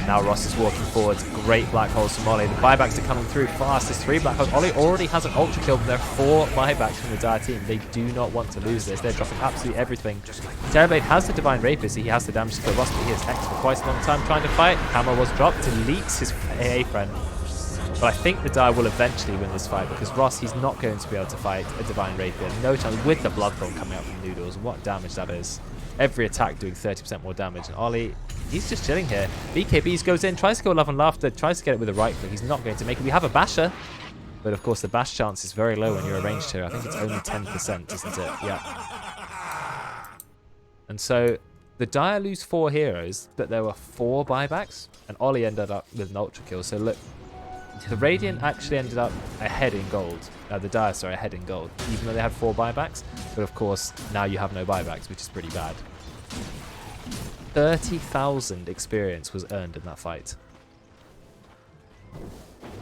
Now Ross is walking forwards. Great Black Holes from Ollie. The buybacks are coming through fast. There's 3 Black Holes. Ollie already has an Ultra kill, but there are 4 buybacks from the Dire team. They do not want to lose this. They're dropping absolutely everything. Terrorblade has the Divine Rapier, so he has the damage to kill Ross, but he has Hex for quite a long time trying to fight. Hammer was dropped. Deletes his AA friend. But I think the Dire will eventually win this fight because Ross, he's not going to be able to fight a Divine Rapier. No chance with the Bloodthorn coming out from Noodles. What damage that is. Every attack doing 30% more damage. And Ollie, he's just chilling here. BKBs goes in, tries to go Love and Laughter, tries to get it with a right click. He's not going to make it. We have a Basher. But of course the Bash chance is very low when you're a ranged hero. I think it's only 10%, isn't it? Yeah. And so the Dire lose 4 heroes, but there were 4 buybacks. And Ollie ended up with an Ultra kill. So look. The Radiant actually ended up ahead in gold. The Dire, sorry, ahead in gold, even though they had 4 buybacks. But of course, now you have no buybacks, which is pretty bad. 30,000 experience was earned in that fight.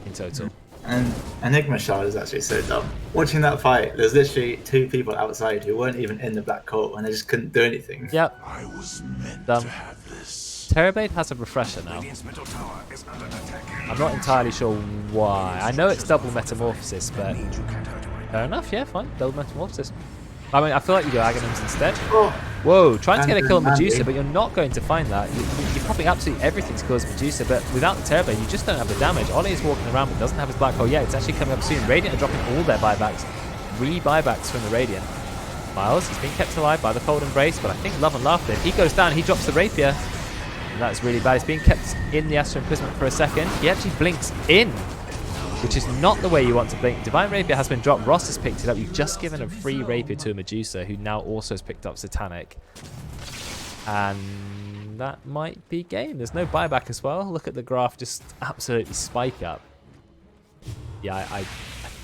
In total. And Enigma Shard is actually so dumb. Watching that fight, there's literally 2 people outside who weren't even in the black hole and they just couldn't do anything. Yep. I was meant Dumb. to have this. Terrorblade has a refresher now. Radiant's middle tower is under attack. I'm not entirely sure why. I know it's double metamorphosis, but Means you can't hurt my fair enough, yeah, fine. Double metamorphosis. I mean, I feel like you go Aghanims instead. Oh, Whoa, trying to get a kill on Mandy. Medusa, but you're not going to find that. You're popping absolutely everything to kill his Medusa, but without the Terrorblade, you just don't have the damage. Ollie is walking around but doesn't have his Black Hole yet. It's actually coming up soon. Radiant are dropping all their buybacks. 3 buybacks from the Radiant. Miles, he's been kept alive by the Cold Embrace, but I think Love and Laughter. If he goes down, he drops the Rapier. And that's really bad. He's being kept in the Astral Imprisonment for a second. He actually blinks in, which is not the way you want to blink. Divine Rapier has been dropped. Ross has picked it up. You've just given a free Rapier to a Medusa, who now also has picked up Satanic. And that might be game. There's no buyback as well. Look at the graph just absolutely spike up. Yeah, I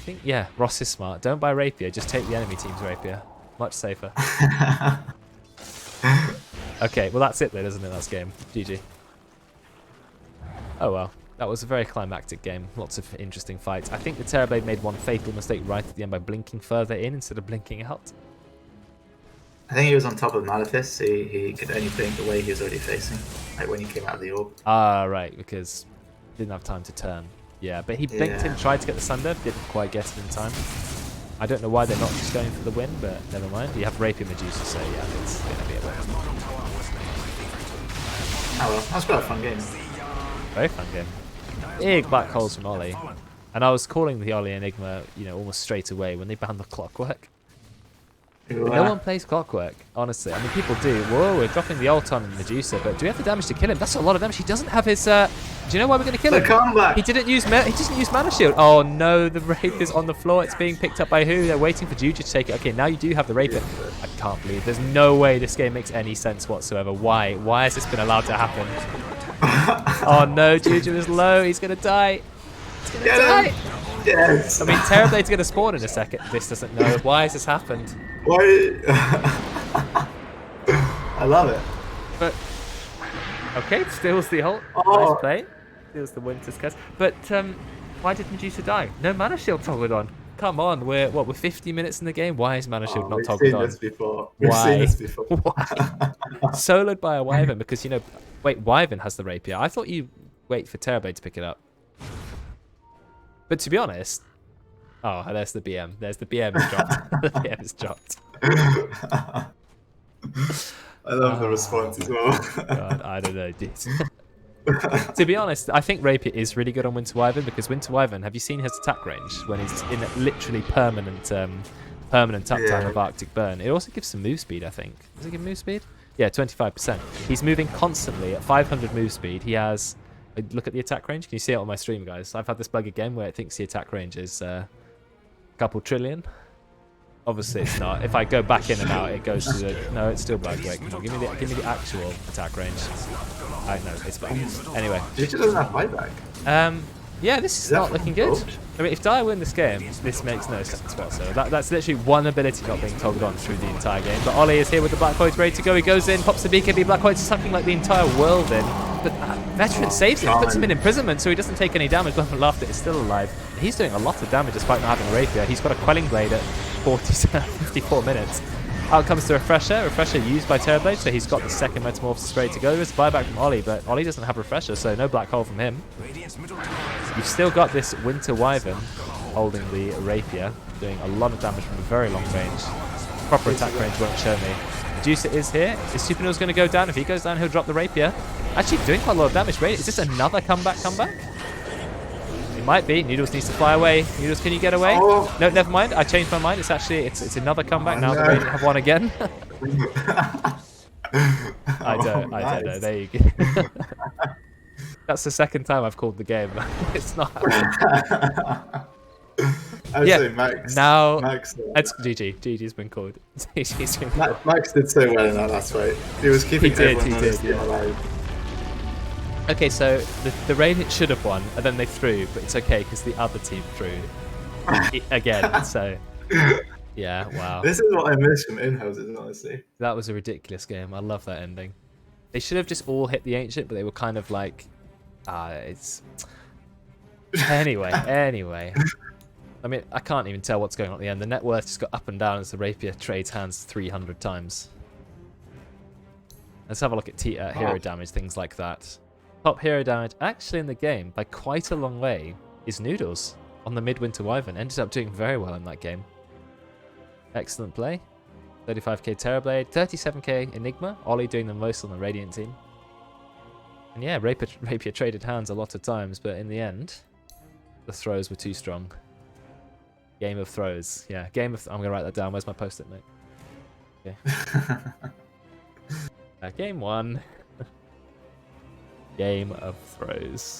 think, yeah, Ross is smart. Don't buy Rapier. Just take the enemy team's Rapier. Much safer. Okay, well that's it then, isn't it? That's game. GG. Oh well. That was a very climactic game. Lots of interesting fights. I think the Terrorblade made one fatal mistake right at the end by blinking further in instead of blinking out. I think he was on top of Malefice, so he could only blink the way he was already facing, like when he came out of the orb. Ah, right, because he didn't have time to turn. Yeah, but he blinked in, tried to get the Sunder, didn't quite get it in time. I don't know why they're not just going for the win, but never mind. You have Rapier Medusa, so yeah, it's going to be a win. Oh well, that's quite a fun game. Very fun game. Big black holes from Ollie. And I was calling the Ollie Enigma, you know, almost straight away when they banned the Clockwork. But no one plays Clockwork, honestly. I mean, people do. Whoa, we're dropping the ult on Medusa, but do we have the damage to kill him? That's a lot of damage. He doesn't have his... do you know why we're going to kill him? He didn't use Mana Shield. Oh no, the Rapier's on the floor. It's being picked up by who? They're waiting for Juju to take it. Okay, now you do have the Rapier. I can't believe. There's no way this game makes any sense whatsoever. Why? Why has this been allowed to happen? Oh no, Juju is low. He's gonna die. He's gonna Get die. him! Yes! I mean, Terrorblade's gonna spawn in a second. This doesn't know. Why has this happened? Why? I love it. But okay, steals the ult. Oh. Nice play. Steals the Winter's Curse. But why didn't Medusa die? No mana shield toggled on. Come on, we're 50 minutes in the game. Why is mana shield not We've toggled seen on? this before. We've Why? seen this before. Why? Soloed by a Wyvern because wait, Wyvern has the rapier. I thought you wait for Terrorblade to pick it up. But to be honest, oh, there's the BM. There's the BM is dropped. The BM is dropped. I love the response as well. God, I don't know, dude. To be honest, I think Rapier is really good on Winter Wyvern because Winter Wyvern, have you seen his attack range when he's in literally permanent uptime of Arctic Burn? It also gives some move speed, I think. Does it give move speed? Yeah, 25%. He's moving constantly at 500 move speed. He has, look at the attack range. Can you see it on my stream, guys? I've had this bug again where it thinks the attack range is a couple trillion. Obviously it's not. If I go back in and out, it goes to the... No, it's still bugged. Wait, come on. Give me the actual attack range. I know, it's bugged. Anyway. Jitter doesn't have buyback. Yeah, this is not looking good. I mean, if Dire win this game, this makes no sense whatsoever. That's literally one ability not being toggled on through the entire game. But Ollie is here with the Black Void ready to go. He goes in, pops the BKB. Black Void's sucking like the entire world in. But Veteran saves him, puts him in imprisonment so he doesn't take any damage. Love and Laughter is still alive. He's doing a lot of damage despite not having Rapier. He's got a Quelling Blade at 54 minutes. Out comes the Refresher. Refresher used by Terrorblade, so he's got the second Metamorphosis ready to go. There's a buyback from Ollie, but Ollie doesn't have Refresher, so no Black Hole from him. You've still got this Winter Wyvern holding the Rapier, doing a lot of damage from a very long range. Proper attack range won't show me. Medusa is here. Is Supernal's going to go down? If he goes down, he'll drop the Rapier. Actually doing quite a lot of damage. Is this another comeback? It might be. Noodles needs to fly away. Noodles, can you get away? Oh. No, never mind. I changed my mind. It's actually it's another comeback now. The Radiant have won again. I don't know. There you go. That's the second time I've called the game. It's not. Actually, Max. Now Max, it's GG. GG's been called. GG's been called. Max did so well in that last fight. He was keeping everyone on his team alive. Okay, so the Radiant should have won, and then they threw, but it's okay because the other team threw again. So, yeah, wow. This is what I miss from in-houses, honestly. That was a ridiculous game. I love that ending. They should have just all hit the Ancient, but they were kind of like, it's... Anyway. I mean, I can't even tell what's going on at the end. The net worth just got up and down as the Rapier trades hands 300 times. Let's have a look at hero damage, things like that. Top hero damage actually in the game by quite a long way is Noodles on the Midwinter Wyvern. Ended up doing very well in that game. Excellent play. 35k Terrorblade, 37k Enigma. Ollie doing the most on the Radiant team. And yeah, Rapier traded hands a lot of times, but in the end, the throws were too strong. Game of throws. Yeah, I'm going to write that down. Where's my post-it note? Okay. Game 1. Game of throws.